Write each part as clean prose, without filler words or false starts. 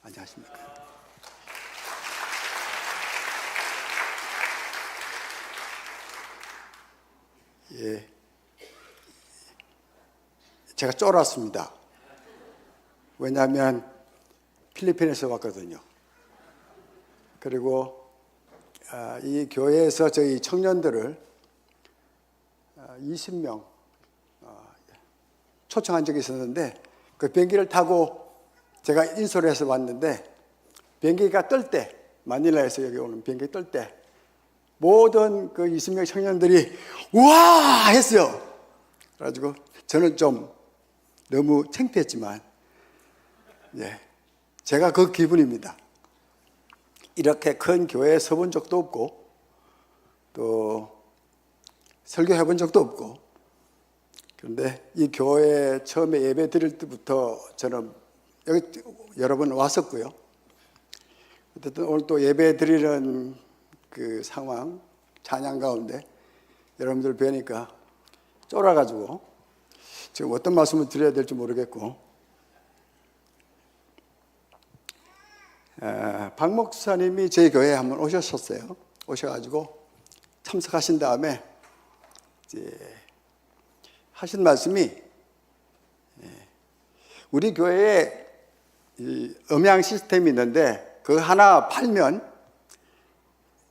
안녕하십니까. 예, 제가 쫄았습니다. 왜냐하면 필리핀에서 왔거든요. 그리고 이 교회에서 저희 청년들을 20명 초청한 적이 있었는데, 그 비행기를 타고 제가 인솔을 해서 왔는데, 비행기가 뜰 때, 마닐라에서 여기 오는 비행기 뜰 때 모든 그 20명 청년들이 우와 했어요. 그래가지고 저는 좀 너무 창피했지만, 예, 제가 그 기분입니다. 이렇게 큰 교회에 서본 적도 없고 또 설교해 본 적도 없고, 그런데 이 교회에 처음에 예배 드릴 때부터 저는 여기 여러 번 왔었고요. 어쨌든 오늘 또 예배 드리는 그 상황, 찬양 가운데 여러분들 뵈니까 쫄아가지고 지금 어떤 말씀을 드려야 될지 모르겠고, 박 목사님이 저희 교회에 한번 오셨었어요. 오셔가지고 참석하신 다음에 이제 하신 말씀이, 우리 교회에 이 음향 시스템이 있는데 그거 하나 팔면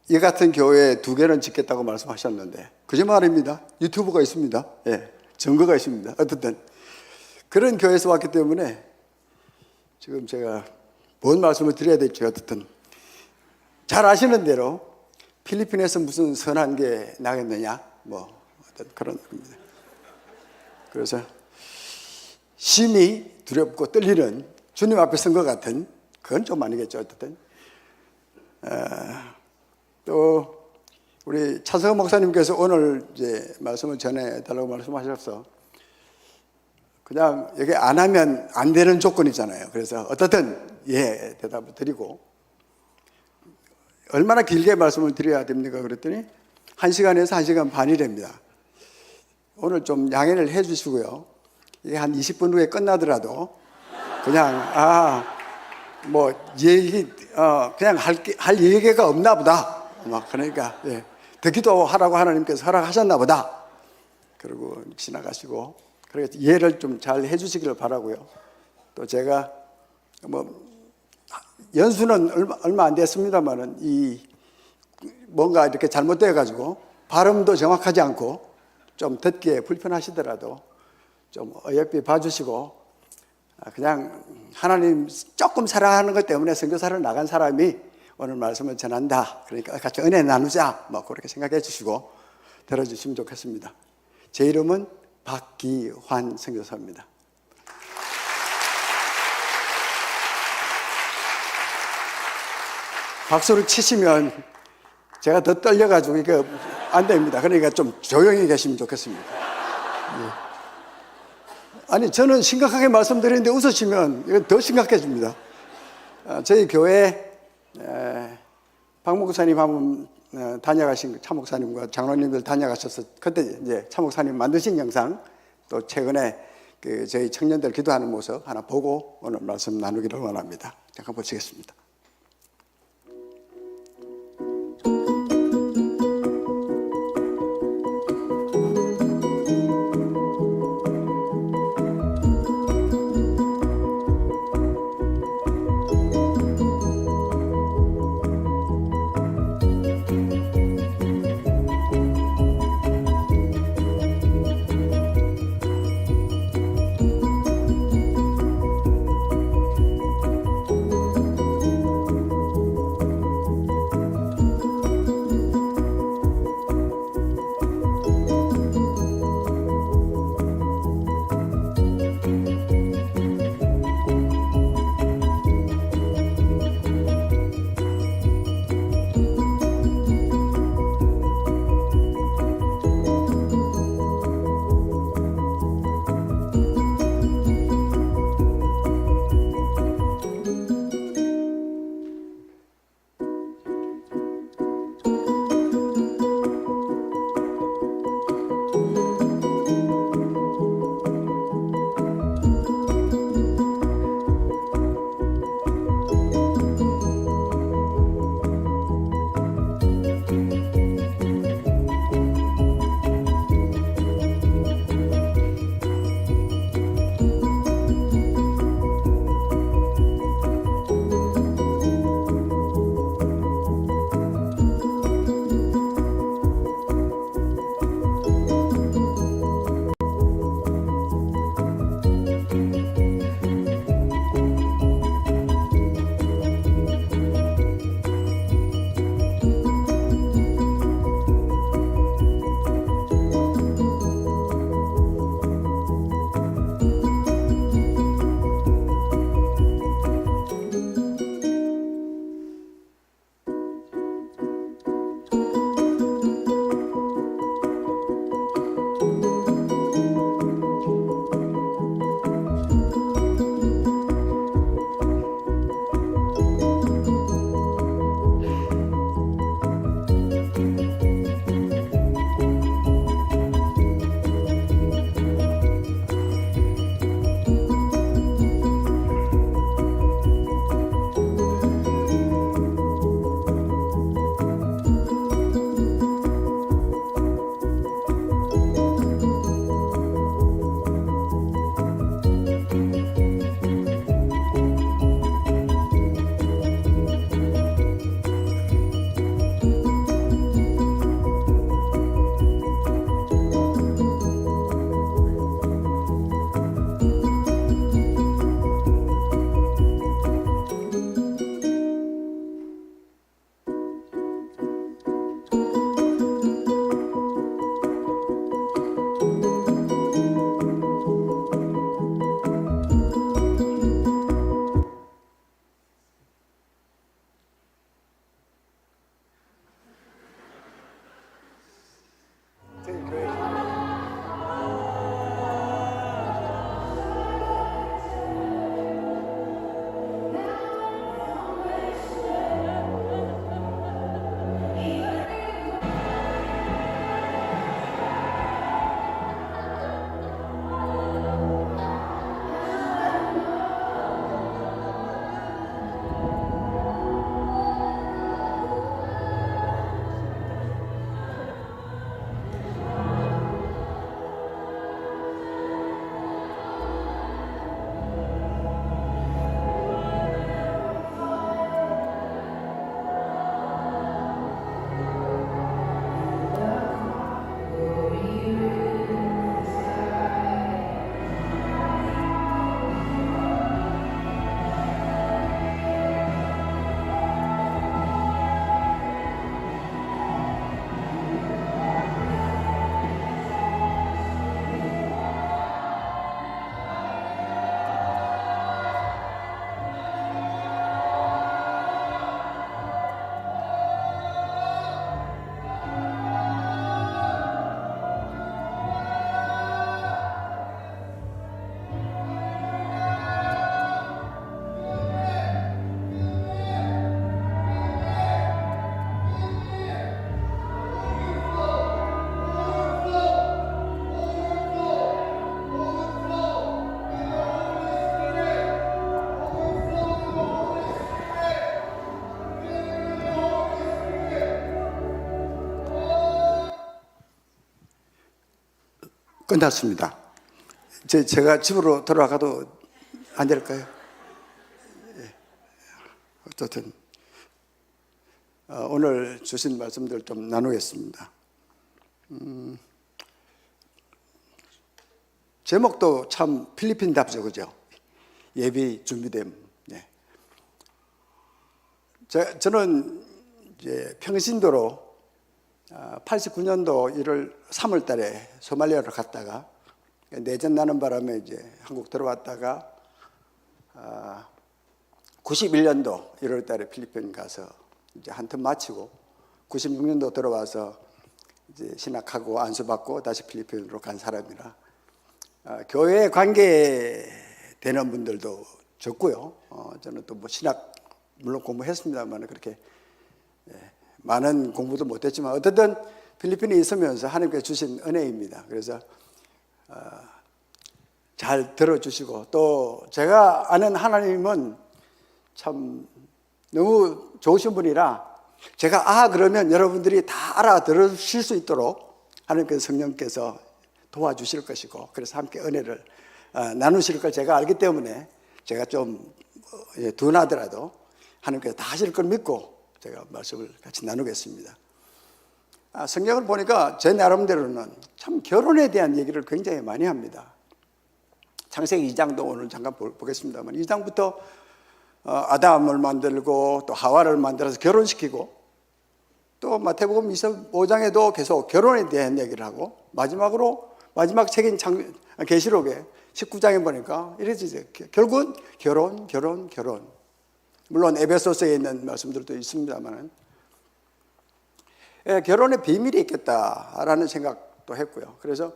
이 같은 교회 2개는 짓겠다고 말씀하셨는데, 거짓말입니다. 유튜브가 있습니다. 예, 증거가 있습니다. 어쨌든 그런 교회에서 왔기 때문에 지금 제가 뭔 말씀을 드려야 될지, 어쨌든 잘 아시는 대로 필리핀에서 무슨 선한 게 나겠느냐, 뭐 어떤 그런 겁니다. 그래서 심히 두렵고 떨리는 주님 앞에 선 것 같은, 그건 좀 아니겠죠. 어쨌든 또 우리 차성호 목사님께서 오늘 이제 말씀을 전해달라고 말씀하셔서 그냥 여기 안 하면 안 되는 조건이잖아요. 그래서 어떻든 예 대답을 드리고, 얼마나 길게 말씀을 드려야 됩니까? 그랬더니 1시간에서 1시간 반이 됩니다. 오늘 좀 양해를 해 주시고요. 이게 한 20분 후에 끝나더라도 그냥 뭐 얘기 그냥 할 얘기가 없나 보다. 막 그러니까 예, 듣기도 하라고 하나님께서 허락하셨나 보다. 그리고 지나가시고, 그래서 이해를 좀 잘 해주시기를 바라고요. 또 제가 뭐 연수는 얼마 안 됐습니다만은 이 뭔가 이렇게 잘못되어 가지고 발음도 정확하지 않고 좀 듣기에 불편하시더라도 좀 어여삐 봐주시고, 그냥 하나님 조금 사랑하는 것 때문에 선교사를 나간 사람이 오늘 말씀을 전한다, 그러니까 같이 은혜 나누자, 뭐 그렇게 생각해 주시고 들어주시면 좋겠습니다. 제 이름은 박기환 선교사입니다. 박수를 치시면 제가 더 떨려가지고 이거 안 됩니다. 그러니까 좀 조용히 계시면 좋겠습니다. 예. 아니, 저는 심각하게 말씀드리는데 웃으시면 이거 더 심각해집니다. 저희 교회 박 목사님 한번 다녀가신 차 목사님과 장로님들 다녀가셔서 그때 이제 차 목사님 만드신 영상, 또 최근에 그 저희 청년들 기도하는 모습 하나 보고 오늘 말씀 나누기를 원합니다. 잠깐 보시겠습니다. 끝났습니다. 제가 집으로 돌아가도 안 될까요? 예. 어쨌든 오늘 주신 말씀들 좀 나누겠습니다. 제목도 참 필리핀답죠, 그죠? 예비 준비됨. 네. 저는 이제 평신도로 89년도 1월 3월 달에 소말리아로 갔다가 내전 나는 바람에 이제 한국 들어왔다가 91년도 1월 달에 필리핀 가서 이제 한 텀 마치고 96년도 들어와서 이제 신학하고 안수받고 다시 필리핀으로 간 사람이라 교회 관계되는 분들도 적고요. 저는 또 뭐 신학 물론 공부했습니다만 그렇게 많은 공부도 못했지만 어쨌든 필리핀에 있으면서 하나님께서 주신 은혜입니다. 그래서 잘 들어주시고 또 제가 아는 하나님은 참 너무 좋으신 분이라 제가 그러면 여러분들이 다 알아들으실 수 있도록 하나님께서 성령께서 도와주실 것이고 그래서 함께 은혜를 나누실 걸 제가 알기 때문에 제가 좀 둔하더라도 하나님께서 다 하실 걸 믿고 제가 말씀을 같이 나누겠습니다. 성경을 보니까 제 나름대로는 참 결혼에 대한 얘기를 굉장히 많이 합니다. 창세기 2장도 오늘 잠깐 보겠습니다만 2장부터 아담을 만들고 또 하와를 만들어서 결혼시키고 또 마태복음 25장에도 계속 결혼에 대한 얘기를 하고 마지막 책인 계시록에 19장에 보니까 이래지 결국은 결혼. 물론 에베소서에 있는 말씀들도 있습니다만 결혼의 비밀이 있겠다라는 생각도 했고요. 그래서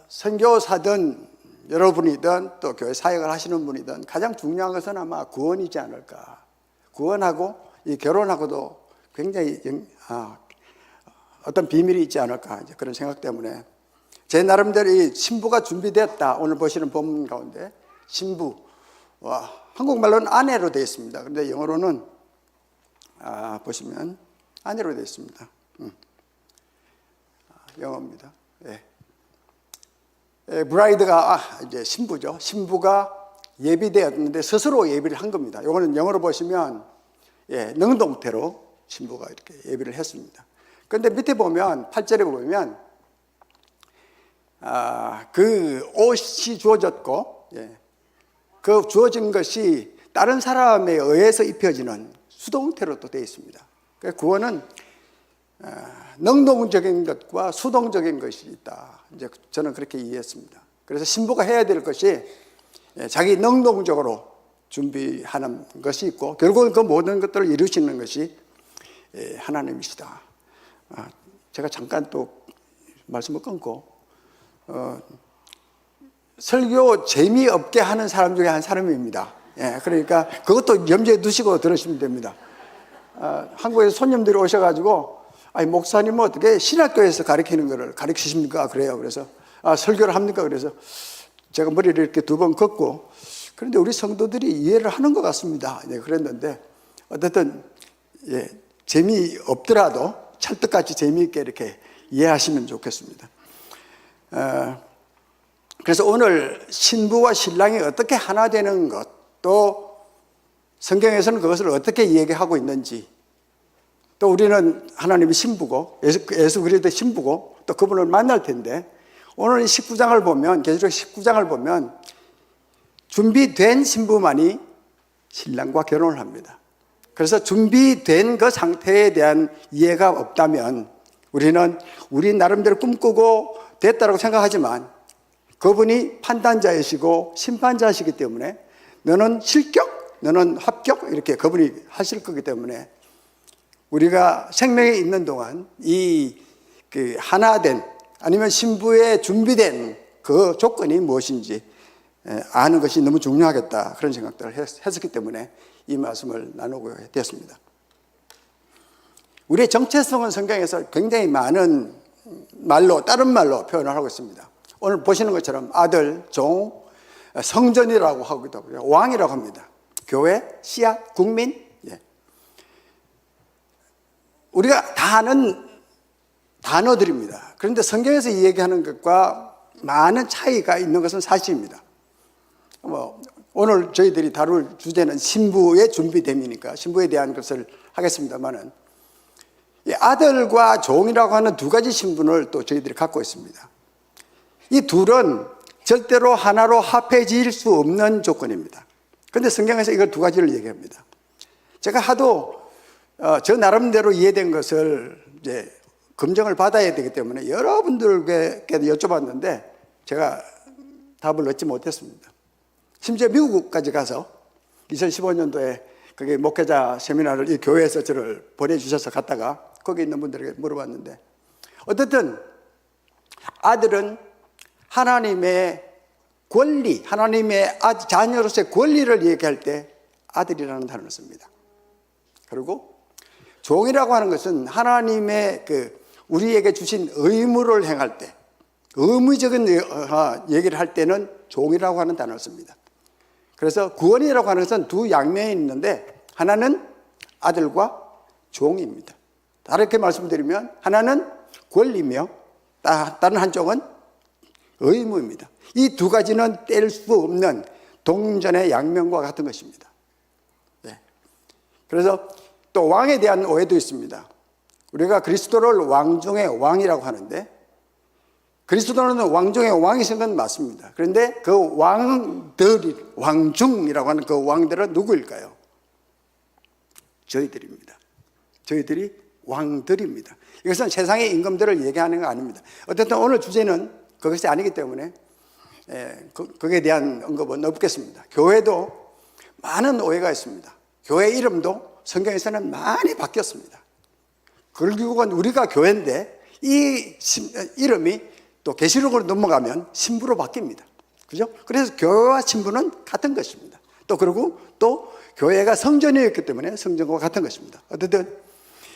선교사든 여러분이든 또 교회 사역을 하시는 분이든 가장 중요한 것은 아마 구원이지 않을까. 구원하고 이 결혼하고도 굉장히 어떤 비밀이 있지 않을까 이제 그런 생각 때문에 제 나름대로 이 신부가 준비됐다. 오늘 보시는 본문 가운데 신부 한국말로는 아내로 되어 있습니다. 그런데 영어로는 보시면 아내로 되어 있습니다. 영어입니다. 브라이드가 이제 신부죠. 신부가 예비되었는데 스스로 예비를 한 겁니다. 이거는 영어로 보시면 능동태로 신부가 이렇게 예비를 했습니다. 그런데 밑에 보면 8절에 보면 그 옷이 주어졌고 그 주어진 것이 다른 사람에 의해서 입혀지는 수동태로 또 되어 있습니다. 구원은 능동적인 것과 수동적인 것이 있다. 이제 저는 그렇게 이해했습니다. 그래서 신부가 해야 될 것이 자기 능동적으로 준비하는 것이 있고 결국은 그 모든 것들을 이루시는 것이 하나님이시다. 제가 잠깐 또 말씀을 끊고 설교 재미없게 하는 사람 중에 한 사람입니다. 그러니까 그것도 염두에 두시고 들으시면 됩니다. 한국에서 손님들이 오셔가지고 목사님은 어떻게 신학교에서 가르치는 거를 가르치십니까? 그래요. 그래서 설교를 합니까? 그래서 제가 머리를 이렇게 두 번 긋고 그런데 우리 성도들이 이해를 하는 것 같습니다. 그랬는데 어쨌든 재미없더라도 찰떡같이 재미있게 이렇게 이해하시면 좋겠습니다. 그래서 오늘 신부와 신랑이 어떻게 하나 되는 것, 또 성경에서는 그것을 어떻게 얘기하고 있는지, 또 우리는 하나님의 신부고 예수 그리스도의 신부고 또 그분을 만날 텐데 오늘 19장을 보면 계시록 19장을 보면 준비된 신부만이 신랑과 결혼을 합니다. 그래서 준비된 그 상태에 대한 이해가 없다면 우리는 우리 나름대로 꿈꾸고 됐다고 생각하지만 그분이 판단자이시고 심판자이시기 때문에 너는 실격, 너는 합격 이렇게 그분이 하실 거기 때문에 우리가 생명에 있는 동안 그 하나된 아니면 신부에 준비된 그 조건이 무엇인지 아는 것이 너무 중요하겠다 그런 생각들을 했었기 때문에 이 말씀을 나누고 되었습니다. 우리의 정체성은 성경에서 굉장히 많은 말로 다른 말로 표현을 하고 있습니다. 오늘 보시는 것처럼 아들, 종, 성전이라고 하기도 하고요. 왕이라고 합니다. 교회, 씨앗, 국민. 우리가 다 아는 단어들입니다. 그런데 성경에서 이야기하는 것과 많은 차이가 있는 것은 사실입니다. 오늘 저희들이 다룰 주제는 신부의 준비됨이니까 신부에 대한 것을 하겠습니다만은, 이 아들과 종이라고 하는 두 가지 신분을 또 저희들이 갖고 있습니다. 이 둘은 절대로 하나로 합해질 수 없는 조건입니다. 그런데 성경에서 이걸 두 가지를 얘기합니다. 제가 하도 저 나름대로 이해된 것을 이제 검증을 받아야 되기 때문에 여러분들께 여쭤봤는데 제가 답을 얻지 못했습니다. 심지어 미국까지 가서 2015년도에 그게 목회자 세미나를 이 교회에서 저를 보내주셔서 갔다가 거기 있는 분들에게 물어봤는데, 어쨌든 아들은 하나님의 권리, 하나님의 자녀로서의 권리를 얘기할 때 아들이라는 단어를 씁니다. 그리고 종이라고 하는 것은 하나님의 우리에게 주신 의무를 행할 때, 의무적인 얘기를 할 때는 종이라고 하는 단어를 씁니다. 그래서 구원이라고 하는 것은 두 양면이 있는데, 하나는 아들과 종입니다. 다르게 말씀드리면 하나는 권리며 다른 한쪽은 의무입니다. 이 두 가지는 뗄 수 없는 동전의 양면과 같은 것입니다. 네. 그래서 또 왕에 대한 오해도 있습니다. 우리가 그리스도를 왕 중의 왕이라고 하는데, 그리스도는 왕 중의 왕이신 건 맞습니다. 그런데 그 왕들이, 왕중이라고 하는 그 왕들은 누구일까요? 저희들입니다. 저희들이 왕들입니다. 이것은 세상의 임금들을 얘기하는 거 아닙니다. 어쨌든 오늘 주제는 그것이 아니기 때문에 거기에 대한 언급은 없겠습니다. 교회도 많은 오해가 있습니다. 교회 이름도 성경에서는 많이 바뀌었습니다. 결국은 우리가 교회인데 이 이름이 또 계시록으로 넘어가면 신부로 바뀝니다. 그죠? 그래서 교회와 신부는 같은 것입니다. 또 그리고 또 교회가 성전이었기 때문에 성전과 같은 것입니다. 어쨌든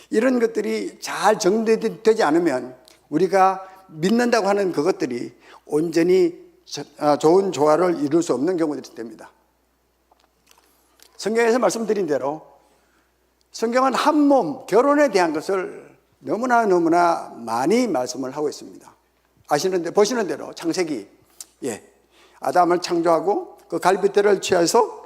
이런 것들이 잘 정리되지 않으면 우리가 믿는다고 하는 그것들이 온전히 좋은 조화를 이룰 수 없는 경우들이 됩니다. 성경에서 말씀드린 대로 성경은 한 몸, 결혼에 대한 것을 너무나 많이 말씀을 하고 있습니다. 보시는 대로 창세기, 아담을 창조하고 그 갈빗대를 취해서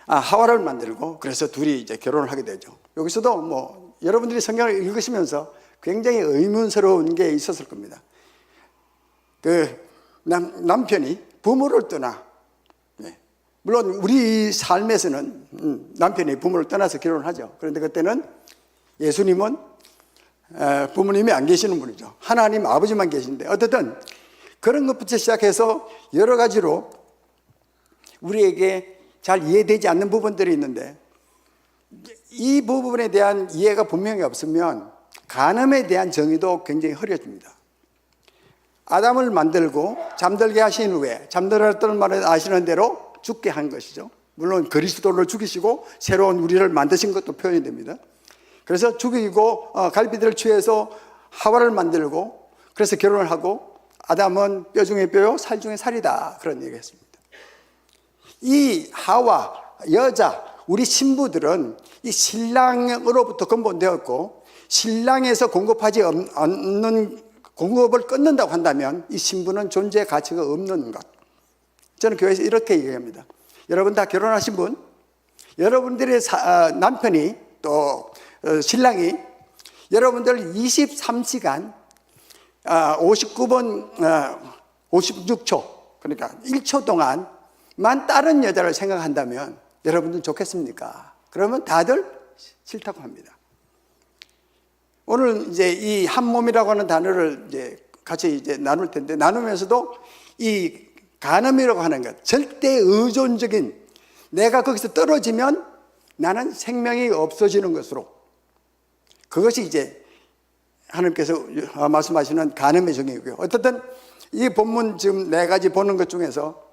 하와를 만들고, 그래서 둘이 이제 결혼을 하게 되죠. 여기서도 여러분들이 성경을 읽으시면서 굉장히 의문스러운 게 있었을 겁니다. 남편이 부모를 떠나, 물론 우리 삶에서는 남편이 부모를 떠나서 결혼을 하죠. 그런데 그때는 예수님은 부모님이 안 계시는 분이죠. 하나님 아버지만 계신데, 어쨌든 그런 것부터 시작해서 여러 가지로 우리에게 잘 이해되지 않는 부분들이 있는데, 이 부분에 대한 이해가 분명히 없으면 간음에 대한 정의도 굉장히 흐려집니다. 아담을 만들고 잠들게 하신 후에, 잠들었던 말을 아시는 대로 죽게 한 것이죠. 물론 그리스도를 죽이시고 새로운 우리를 만드신 것도 표현이 됩니다. 그래서 죽이고 갈비들을 취해서 하와를 만들고, 그래서 결혼을 하고, 아담은 뼈 중에 뼈요 살 중에 살이다, 그런 얘기했습니다. 이 하와, 여자, 우리 신부들은 이 신랑으로부터 근본되었고, 신랑에서 공급하지 않는 공급을 끊는다고 한다면 이 신부는 존재 가치가 없는 것. 저는 교회에서 이렇게 얘기합니다. 여러분 다 결혼하신 분, 여러분들의 남편이 또 신랑이 여러분들 23시간 59분 56초, 그러니까 1초 동안만 다른 여자를 생각한다면 여러분들 좋겠습니까? 그러면 다들 싫다고 합니다. 오늘 이제 이 한 몸이라고 하는 단어를 이제 같이 이제 나눌 텐데, 나누면서도 이 간음이라고 하는 것, 절대 의존적인, 내가 거기서 떨어지면 나는 생명이 없어지는 것으로, 그것이 이제 하나님께서 말씀하시는 간음의 정의고요. 어쨌든 이 본문 지금 4가지 보는 것 중에서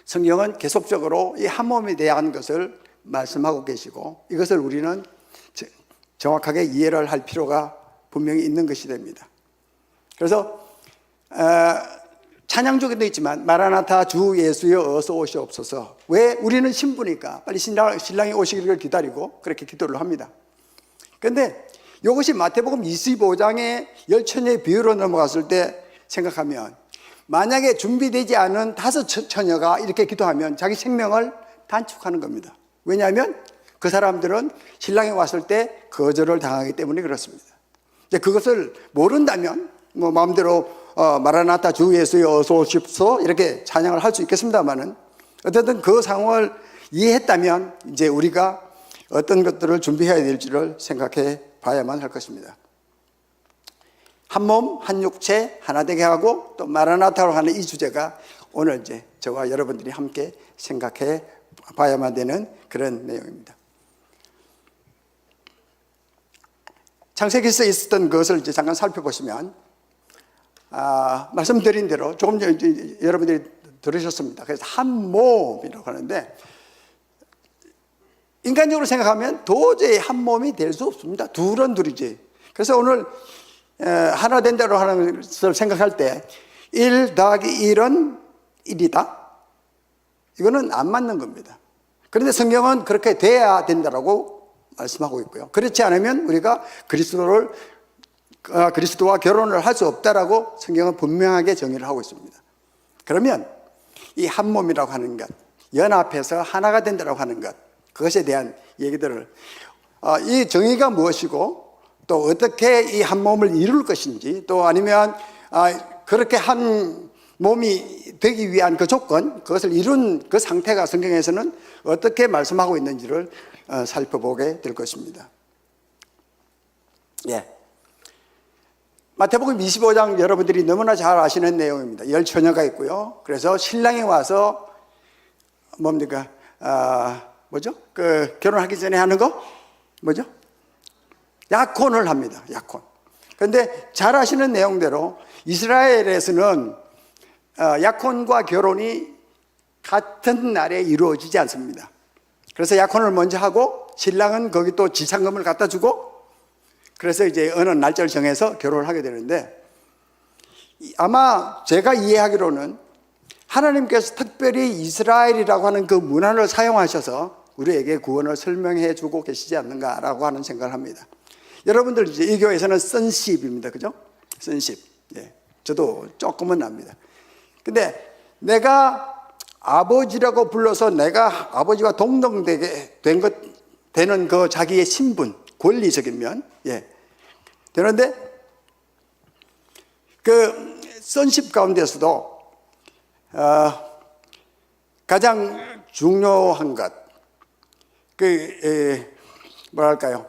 성경은 계속적으로 이 한 몸에 대한 것을 말씀하고 계시고, 이것을 우리는 정확하게 이해를 할 필요가 분명히 있는 것이 됩니다. 그래서 찬양 중에도 있지만 마라나타 주 예수여 어서 오시옵소서. 왜? 우리는 신부니까 빨리 신랑이 오시기를 기다리고 그렇게 기도를 합니다. 그런데 이것이 마태복음 25장의 열처녀의 비유로 넘어갔을 때 생각하면, 만약에 준비되지 않은 5처녀가 이렇게 기도하면 자기 생명을 단축하는 겁니다. 왜냐하면 그 사람들은 신랑이 왔을 때 거절을 당하기 때문에 그렇습니다. 그것을 모른다면 뭐 마음대로 마라나타 주 예수여 어서 오십소 이렇게 찬양을 할 수 있겠습니다만은, 어쨌든 그 상황을 이해했다면 이제 우리가 어떤 것들을 준비해야 될지를 생각해 봐야만 할 것입니다. 한 몸, 한 육체, 하나 되게 하고 또 마라나타로 하는 이 주제가 오늘 이제 저와 여러분들이 함께 생각해 봐야만 되는 그런 내용입니다. 창세기에서 있었던 것을 이제 잠깐 살펴보시면, 말씀드린 대로 조금 전에 여러분들이 들으셨습니다. 그래서 한 몸이라고 하는데, 인간적으로 생각하면 도저히 한 몸이 될 수 없습니다. 둘은 둘이지. 그래서 오늘 하나 된다고 하는 것을 생각할 때 1 더하기 1은 1이다. 이거는 안 맞는 겁니다. 그런데 성경은 그렇게 돼야 된다고 말씀하고 있고요. 그렇지 않으면 우리가 그리스도와 결혼을 할 수 없다라고 성경은 분명하게 정의를 하고 있습니다. 그러면 이 한 몸이라고 하는 것, 연합해서 하나가 된다고 하는 것, 그것에 대한 얘기들을, 이 정의가 무엇이고 또 어떻게 이 한 몸을 이룰 것인지, 또 아니면 그렇게 한 몸이 되기 위한 그 조건, 그것을 이룬 그 상태가 성경에서는 어떻게 말씀하고 있는지를 살펴보게 될 것입니다. 예. 마태복음 25장 여러분들이 너무나 잘 아시는 내용입니다. 10처녀가 있고요. 그래서 신랑이 와서 뭡니까? 뭐죠? 결혼하기 전에 하는 거? 뭐죠? 약혼을 합니다. 약혼. 그런데 잘 아시는 내용대로 이스라엘에서는 약혼과 결혼이 같은 날에 이루어지지 않습니다. 그래서 약혼을 먼저 하고 신랑은 거기 또 지참금을 갖다 주고, 그래서 이제 어느 날짜를 정해서 결혼을 하게 되는데, 아마 제가 이해하기로는 하나님께서 특별히 이스라엘이라고 하는 그 문화를 사용하셔서 우리에게 구원을 설명해 주고 계시지 않는가라고 하는 생각을 합니다. 여러분들 이제 이 교회에서는 선십입니다. 그죠? 선십. 예. 저도 조금은 압니다. 근데 내가 아버지라고 불러서 내가 아버지와 동등되게 되는 그 자기의 신분, 권리적인 면, 예. 되는데, 그 선십 가운데서도 가장 중요한 것, 뭐랄까요?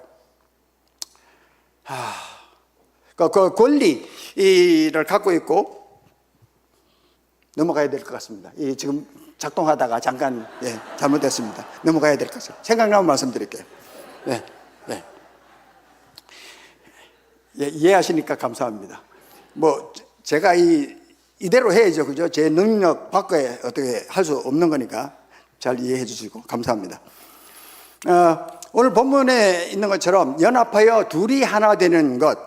그 권리를 갖고 있고, 넘어가야 될 것 같습니다. 지금 작동하다가 잠깐 잘못됐습니다. 넘어가야 될 것 같습니다. 생각나면 말씀드릴게요. 네, 네. 이해하시니까 감사합니다. 뭐 제가 이대로 해야죠, 그죠? 제 능력 밖에 어떻게 할 수 없는 거니까 잘 이해해 주시고 감사합니다. 오늘 본문에 있는 것처럼 연합하여 둘이 하나 되는 것,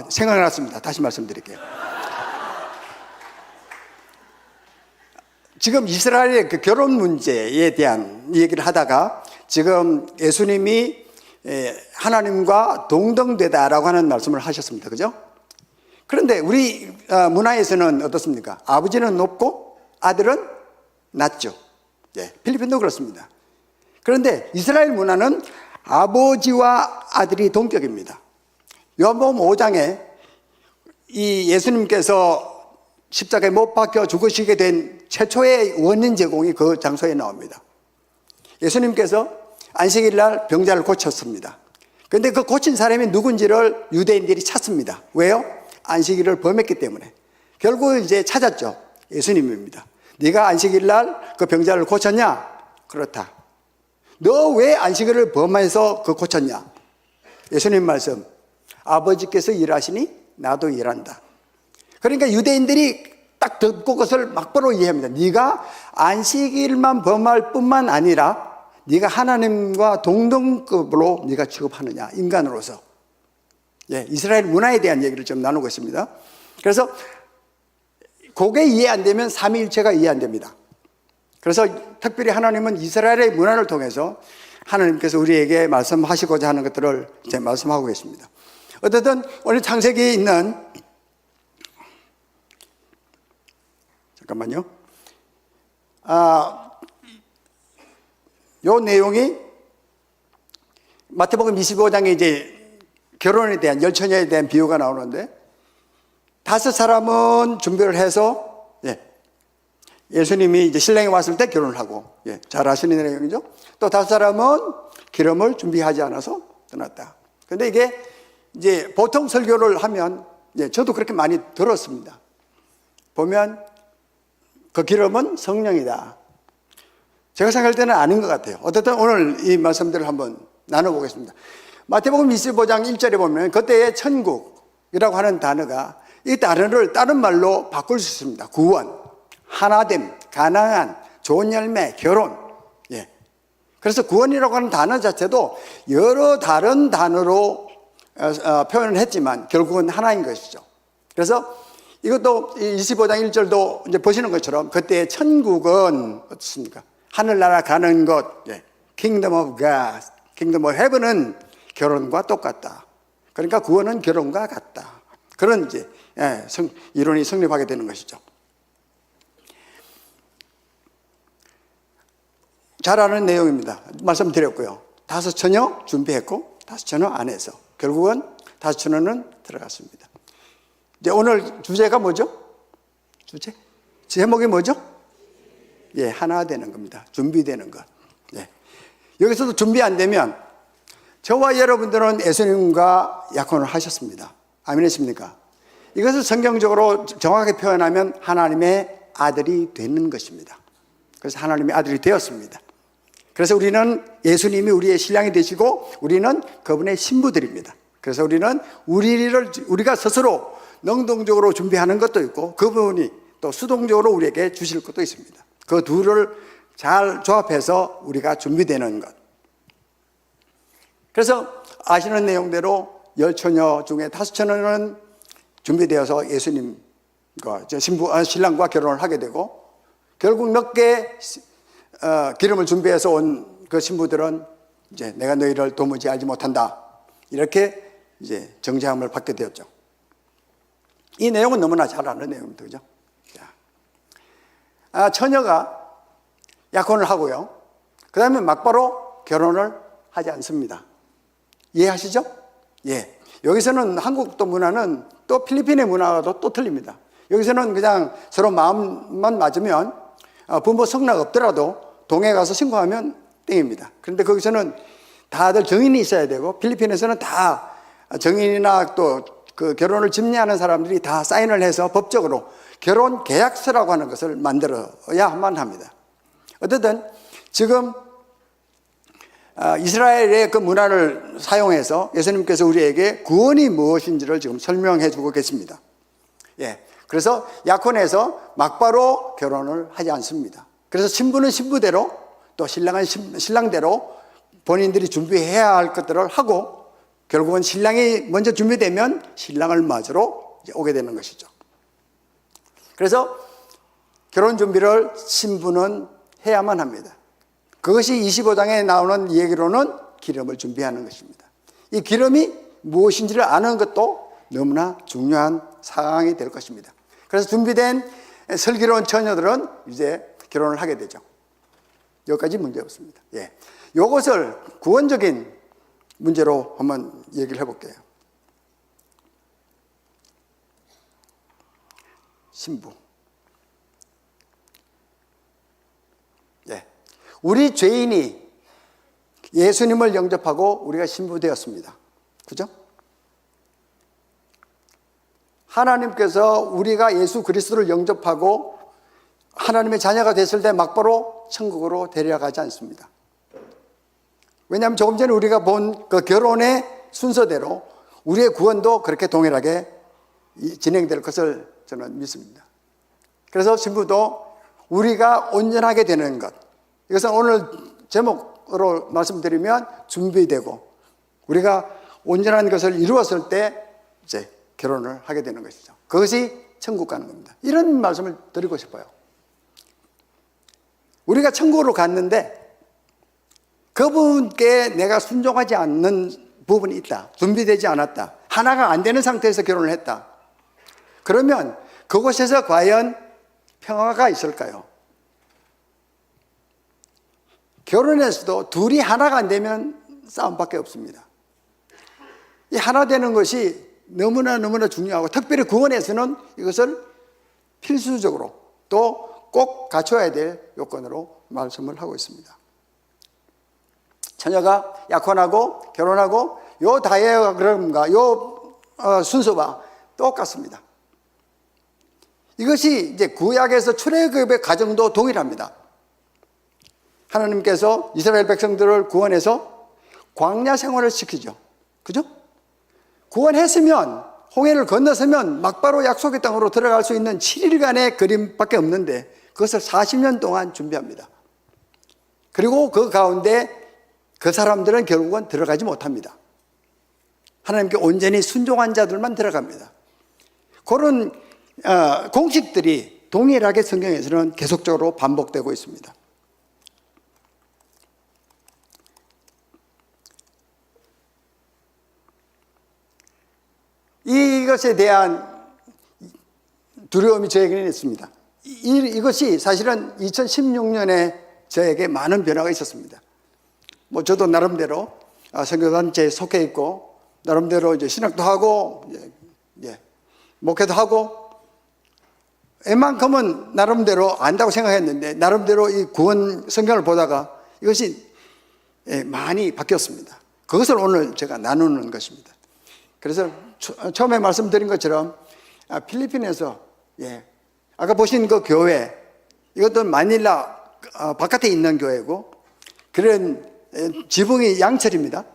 생각났습니다. 다시 말씀드릴게요. 지금 이스라엘의 그 결혼 문제에 대한 얘기를 하다가 지금 예수님이 하나님과 동등되다라고 하는 말씀을 하셨습니다. 그죠? 그런데 우리 문화에서는 어떻습니까? 아버지는 높고 아들은 낮죠. 예, 필리핀도 그렇습니다. 그런데 이스라엘 문화는 아버지와 아들이 동격입니다. 요한복음 5장에 이 예수님께서 십자가에 못 박혀 죽으시게 된 최초의 원인 제공이 그 장소에 나옵니다. 예수님께서 안식일 날 병자를 고쳤습니다. 그런데 그 고친 사람이 누군지를 유대인들이 찾습니다. 왜요? 안식일을 범했기 때문에. 결국 이제 찾았죠. 예수님입니다. 네가 안식일 날 그 병자를 고쳤냐? 그렇다. 너 왜 안식일을 범해서 그 고쳤냐? 예수님 말씀, 아버지께서 일하시니 나도 일한다. 그러니까 유대인들이 딱 듣고 그것을 막바로 이해합니다. 네가 안식일만 범할 뿐만 아니라 네가 하나님과 동등급으로 네가 취급하느냐, 인간으로서. 예, 이스라엘 문화에 대한 얘기를 좀 나누고 있습니다. 그래서 그게 이해 안 되면 삼위일체가 이해 안 됩니다. 그래서 특별히 하나님은 이스라엘의 문화를 통해서 하나님께서 우리에게 말씀하시고자 하는 것들을 이제 말씀하고 계십니다. 어쨌든 오늘 창세기에 있는, 잠깐만요. 요 내용이 마태복음 25장에 이제 결혼에 대한, 열처녀에 대한 비유가 나오는데, 5사람은 준비를 해서 예수님이 이제 신랑이 왔을 때 결혼을 하고, 잘 아시는 내용이죠. 또 5사람은 기름을 준비하지 않아서 떠났다. 그런데 이게 이제 보통 설교를 하면, 저도 그렇게 많이 들었습니다. 보면 그 기름은 성령이다. 제가 생각할 때는 아닌 것 같아요. 어쨌든 오늘 이 말씀들을 한번 나눠보겠습니다. 마태복음 25장 1절에 보면 그때의 천국이라고 하는 단어가, 이 단어를 다른 말로 바꿀 수 있습니다. 구원, 하나됨, 가난한, 좋은 열매, 결혼. 그래서 구원이라고 하는 단어 자체도 여러 다른 단어로 표현을 했지만 결국은 하나인 것이죠. 그래서 이것도 25장 1절도 이제 보시는 것처럼 그때의 천국은 어떻습니까? 하늘나라 가는 것, Kingdom of God, Kingdom of Heaven은 결혼과 똑같다. 그러니까 구원은 결혼과 같다. 그런 이제 이론이 성립하게 되는 것이죠. 잘 아는 내용입니다. 말씀드렸고요. 5처녀 준비했고 5처녀 안에서 결국은 5처녀는 들어갔습니다. 이제 오늘 주제가 뭐죠? 제목이 뭐죠? 하나 되는 겁니다. 준비되는 것. 여기서도 준비 안 되면 저와 여러분들은 예수님과 약혼을 하셨습니다. 아멘이십니까? 이것을 성경적으로 정확하게 표현하면 하나님의 아들이 되는 것입니다. 그래서 하나님의 아들이 되었습니다. 그래서 우리는 예수님이 우리의 신랑이 되시고 우리는 그분의 신부들입니다. 그래서 우리는 우리가 스스로 능동적으로 준비하는 것도 있고 그분이 또 수동적으로 우리에게 주실 것도 있습니다. 그 둘을 잘 조합해서 우리가 준비되는 것. 그래서 아시는 내용대로 10처녀 중에 5처녀는 준비되어서 예수님과 신랑과 결혼을 하게 되고, 결국 몇 개 기름을 준비해서 온 그 신부들은 이제 내가 너희를 도무지 알지 못한다, 이렇게 이제 정죄함을 받게 되었죠. 이 내용은 너무나 잘 아는 내용입니다. 그죠? 처녀가 약혼을 하고요. 그 다음에 막바로 결혼을 하지 않습니다. 이해하시죠? 여기서는 한국도 문화는 또 필리핀의 문화와도 또 틀립니다. 여기서는 그냥 서로 마음만 맞으면 부모 성락 없더라도 동에 가서 신고하면 땡입니다. 그런데 거기서는 다들 정인이 있어야 되고, 필리핀에서는 다 정인이나 또 그 결혼을 집례하는 사람들이 다 사인을 해서 법적으로 결혼 계약서라고 하는 것을 만들어야만 합니다. 어쨌든 지금 이스라엘의 그 문화를 사용해서 예수님께서 우리에게 구원이 무엇인지를 지금 설명해 주고 계십니다. 그래서 약혼해서 막바로 결혼을 하지 않습니다. 그래서 신부는 신부대로, 또 신랑은 신랑대로 본인들이 준비해야 할 것들을 하고, 결국은 신랑이 먼저 준비되면 신랑을 맞으러 오게 되는 것이죠. 그래서 결혼 준비를 신부는 해야만 합니다. 그것이 25장에 나오는 얘기로는 기름을 준비하는 것입니다. 이 기름이 무엇인지를 아는 것도 너무나 중요한 사항이 될 것입니다. 그래서 준비된 슬기로운 처녀들은 이제 결혼을 하게 되죠. 여기까지 문제 없습니다. 이것을 구원적인 문제로 한번 얘기를 해볼게요. 신부. 우리 죄인이 예수님을 영접하고 우리가 신부 되었습니다. 그죠? 하나님께서 우리가 예수 그리스도를 영접하고 하나님의 자녀가 됐을 때 막바로 천국으로 데려가지 않습니다. 왜냐하면 조금 전에 우리가 본 그 결혼의 순서대로 우리의 구원도 그렇게 동일하게 진행될 것을 저는 믿습니다. 그래서 신부도 우리가 온전하게 되는 것, 이것은 오늘 제목으로 말씀드리면 준비되고 우리가 온전한 것을 이루었을 때 이제 결혼을 하게 되는 것이죠. 그것이 천국 가는 겁니다. 이런 말씀을 드리고 싶어요. 우리가 천국으로 갔는데 그분께 내가 순종하지 않는 부분이 있다. 준비되지 않았다. 하나가 안 되는 상태에서 결혼을 했다. 그러면 그곳에서 과연 평화가 있을까요? 결혼에서도 둘이 하나가 안 되면 싸움밖에 없습니다. 이 하나 되는 것이 너무나 중요하고, 특별히 구원에서는 이것을 필수적으로 또 꼭 갖춰야 될 요건으로 말씀을 하고 있습니다. 처녀가 약혼하고 결혼하고 요 다이어그램과 요 순서와 똑같습니다. 이것이 이제 구약에서 출애굽의 과정도 동일합니다. 하나님께서 이스라엘 백성들을 구원해서 광야 생활을 시키죠. 그죠? 구원했으면, 홍해를 건너서면 막바로 약속의 땅으로 들어갈 수 있는 7일간의 그림밖에 없는데 그것을 40년 동안 준비합니다. 그리고 그 가운데 그 사람들은 결국은 들어가지 못합니다. 하나님께 온전히 순종한 자들만 들어갑니다. 그런 공식들이 동일하게 성경에서는 계속적으로 반복되고 있습니다. 이것에 대한 두려움이 저에게는 있습니다. 이것이 사실은 2016년에 저에게 많은 변화가 있었습니다. 뭐 저도 나름대로 선교단체에 속해 있고, 나름대로 이제 신학도 하고, 목회도 하고, 웬만큼은 나름대로 안다고 생각했는데, 나름대로 이 구원 성경을 보다가 이것이 많이 바뀌었습니다. 그것을 오늘 제가 나누는 것입니다. 그래서 처음에 말씀드린 것처럼 필리핀에서, 아까 보신 그 교회, 이것도 마닐라 바깥에 있는 교회고, 그런 지붕이 양철입니다.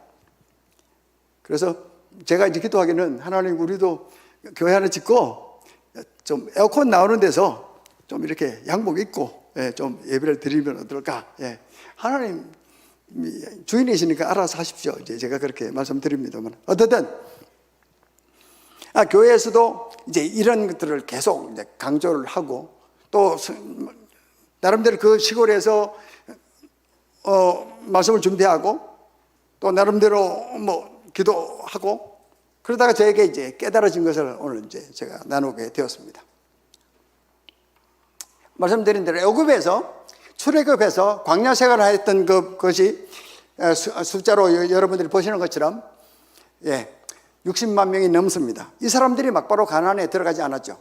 그래서 제가 이제 기도하기는, 하나님, 우리도 교회 하나 짓고 좀 에어컨 나오는 데서 좀 이렇게 양복 입고 좀 예배를 드리면 어떨까? 하나님 주인이시니까 알아서 하십시오. 이제 제가 그렇게 말씀드립니다만, 어쨌든 교회에서도 이제 이런 것들을 계속 이제 강조를 하고, 또 나름대로 그 시골에서 말씀을 준비하고, 또 나름대로 뭐 기도하고, 그러다가 저에게 이제 깨달아진 것을 오늘 이제 제가 나누게 되었습니다. 말씀드린 대로 애굽에서 출애굽해서 광야 생활을 했던 그것이 숫자로 여러분들이 보시는 것처럼 60만 명이 넘습니다. 이 사람들이 막바로 가나안에 들어가지 않았죠.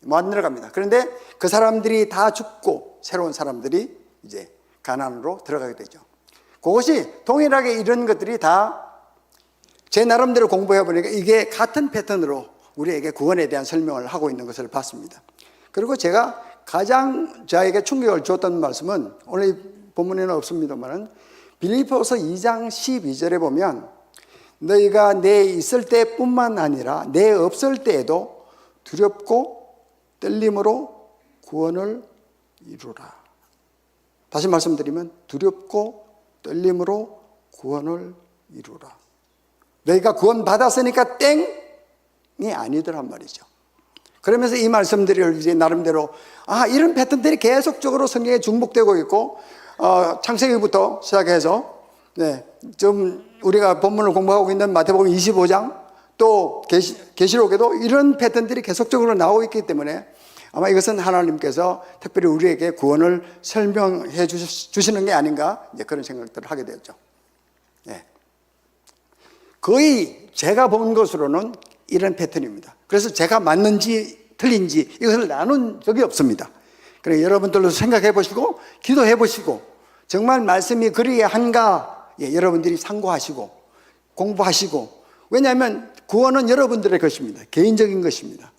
못 들어갑니다. 그런데 그 사람들이 다 죽고 새로운 사람들이 이제 가나안으로 들어가게 되죠. 그것이 동일하게 이런 것들이 다 제 나름대로 공부해 보니까 이게 같은 패턴으로 우리에게 구원에 대한 설명을 하고 있는 것을 봤습니다. 그리고 제가 가장 저에게 충격을 줬던 말씀은, 오늘 본문에는 없습니다만 빌립보서 2장 12절에 보면, 너희가 내 있을 때뿐만 아니라 내 없을 때에도 두렵고 떨림으로 구원을 이루라. 다시 말씀드리면, 두렵고 떨림으로 구원을 이루라. 너희가 구원 받았으니까 땡이 아니더란 말이죠. 그러면서 이 말씀들을 이제 나름대로 이런 패턴들이 계속적으로 성경에 중복되고 있고, 창세기부터 시작해서 좀 우리가 본문을 공부하고 있는 마태복음 25장, 또 계시록에도 이런 패턴들이 계속적으로 나오고 있기 때문에 아마 이것은 하나님께서 특별히 우리에게 구원을 설명해 주시는 게 아닌가, 이제 그런 생각들을 하게 되었죠. 거의 제가 본 것으로는 이런 패턴입니다. 그래서 제가 맞는지 틀린지 이것을 나눈 적이 없습니다. 그러니까 여러분들도 생각해 보시고 기도해 보시고, 정말 말씀이 그리야 한가, 여러분들이 상고하시고 공부하시고, 왜냐하면 구원은 여러분들의 것입니다. 개인적인 것입니다.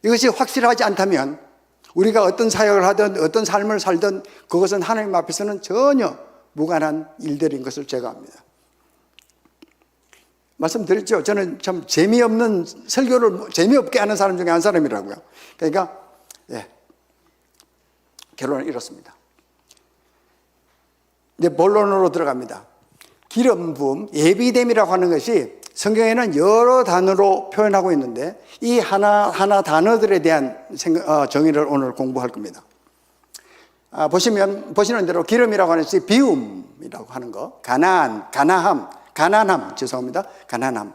이것이 확실하지 않다면 우리가 어떤 사역을 하든 어떤 삶을 살든 그것은 하나님 앞에서는 전혀 무관한 일들인 것을 제가 압니다. 말씀드렸죠. 저는 참 재미없는 설교를 재미없게 하는 사람 중에 한 사람이라고요. 그러니까 결론을 이뤘습니다. 이제 본론으로 들어갑니다. 기름 부음, 예비됨이라고 하는 것이 성경에는 여러 단어로 표현하고 있는데, 이 하나하나 단어들에 대한 정의를 오늘 공부할 겁니다. 보시는 대로 기름이라고 하는 것이 비움이라고 하는 거, 가난함, 죄송합니다. 가난함.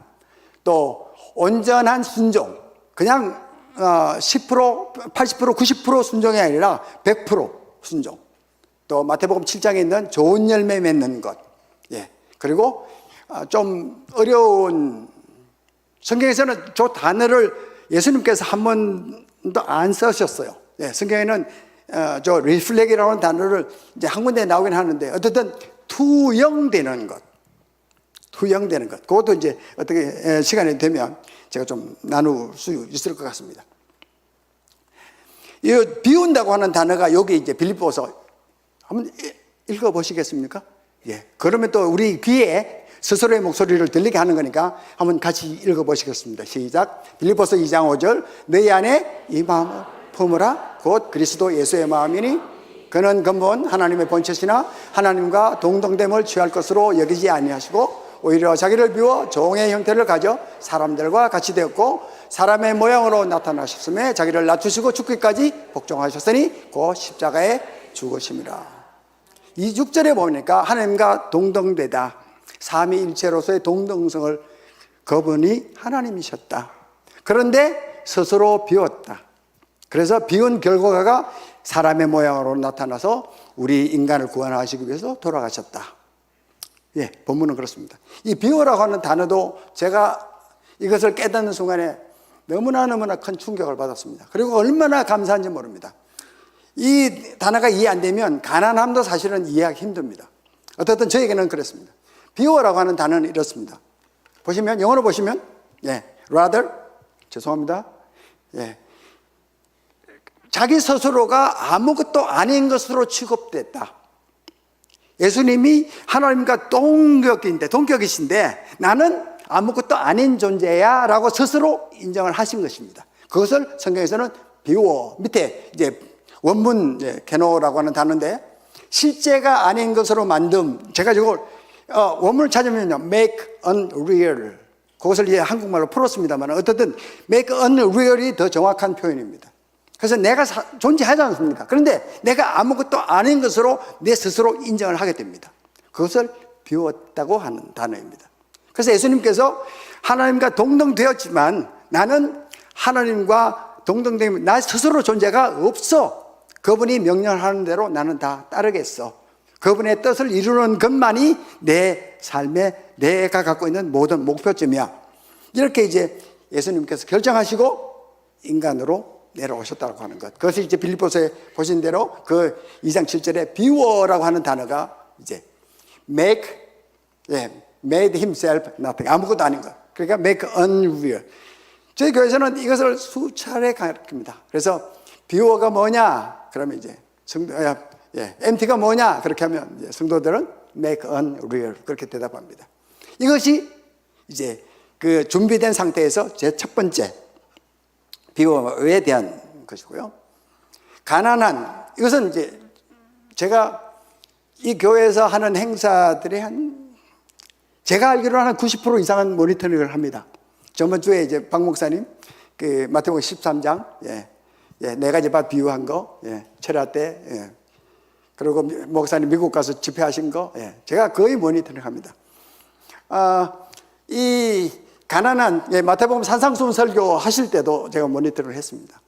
또 온전한 순종, 그냥 10%, 80%, 90% 순종이 아니라 100% 순종. 또 마태복음 7장에 있는 좋은 열매 맺는 것. 예. 그리고 좀 어려운, 성경에서는 저 단어를 예수님께서 한 번도 안 쓰셨어요. 예. 성경에는 저 리플렉이라고 하는 단어를 이제 한 군데 나오긴 하는데, 어쨌든 투영되는 것. 그것도 이제 어떻게 시간이 되면 제가 좀 나눌 수 있을 것 같습니다. 이 비운다고 하는 단어가 여기 이제 빌립보서 한번 읽어보시겠습니까? 예. 그러면 또 우리 귀에 스스로의 목소리를 들리게 하는 거니까 한번 같이 읽어보시겠습니다. 시작. 빌립보서 2장 5절. 너희 안에 이 마음을 품으라. 곧 그리스도 예수의 마음이니 그는 근본 하나님의 본체시나 하나님과 동등됨을 취할 것으로 여기지 아니하시고 오히려 자기를 비워 종의 형태를 가져 사람들과 같이 되었고 사람의 모양으로 나타나셨음에 자기를 낮추시고 죽기까지 복종하셨으니 곧 십자가에 죽으심이라. 이 6절에 보니까 하나님과 동등되다, 삼위일체로서의 동등성을 그분이 하나님이셨다. 그런데 스스로 비웠다. 그래서 비운 결과가 사람의 모양으로 나타나서 우리 인간을 구원하시기 위해서 돌아가셨다. 예, 본문은 그렇습니다. 이 비워라고 하는 단어도 제가 이것을 깨닫는 순간에 너무나 큰 충격을 받았습니다. 그리고 얼마나 감사한지 모릅니다. 이 단어가 이해 안 되면 가난함도 사실은 이해하기 힘듭니다. 어쨌든 저에게는 그랬습니다. 비워라고 하는 단어는 이렇습니다. 보시면, 영어로 보시면, 예, rather, 죄송합니다. 예. 자기 스스로가 아무것도 아닌 것으로 취급됐다. 예수님이 하나님과 동격이신데 나는 아무것도 아닌 존재야 라고 스스로 인정을 하신 것입니다. 그것을 성경에서는 비워, 밑에 이제 원문 케노라고 하는 단어인데 실제가 아닌 것으로 만듦. 제가 이걸 원문을 찾으면요, make unreal, 그것을 이제 한국말로 풀었습니다만 어쨌든 make unreal이 더 정확한 표현입니다. 그래서 내가 존재하지 않습니까? 그런데 내가 아무것도 아닌 것으로 내 스스로 인정을 하게 됩니다. 그것을 비웠다고 하는 단어입니다. 그래서 예수님께서 하나님과 동등되었지만 나는 하나님과 동등되면 나 스스로 존재가 없어. 그분이 명령하는 대로 나는 다 따르겠어. 그분의 뜻을 이루는 것만이 내 삶에 내가 갖고 있는 모든 목표점이야. 이렇게 이제 예수님께서 결정하시고 인간으로 내려오셨다고 하는 것. 그것이 이제 빌립보서에 보신 대로 그 2장 7절에 비워라고 하는 단어가 이제 made himself nothing. 아무것도 아닌 것. 그러니까 make unreal. 저희 교회에서는 이것을 수차례 가르칩니다. 그래서 비워가 뭐냐? 그러면 이제 empty가 뭐냐? 그렇게 하면 이제 성도들은 make unreal. 그렇게 대답합니다. 이것이 이제 그 준비된 상태에서 제 첫 번째 비워에 대한 것이고요. 가난한, 이것은 이제 제가 이 교회에서 하는 행사들이 제가 알기로는 한 90% 이상은 모니터링을 합니다. 저번 주에 이제 박 목사님, 그 마태복음 13장, 네 가지 밭 비유한 거, 철야 때, 그리고 목사님 미국 가서 집회하신 거, 제가 거의 모니터링 합니다. 이 가난한, 마태복음 산상수훈 설교 하실 때도 제가 모니터를 했습니다.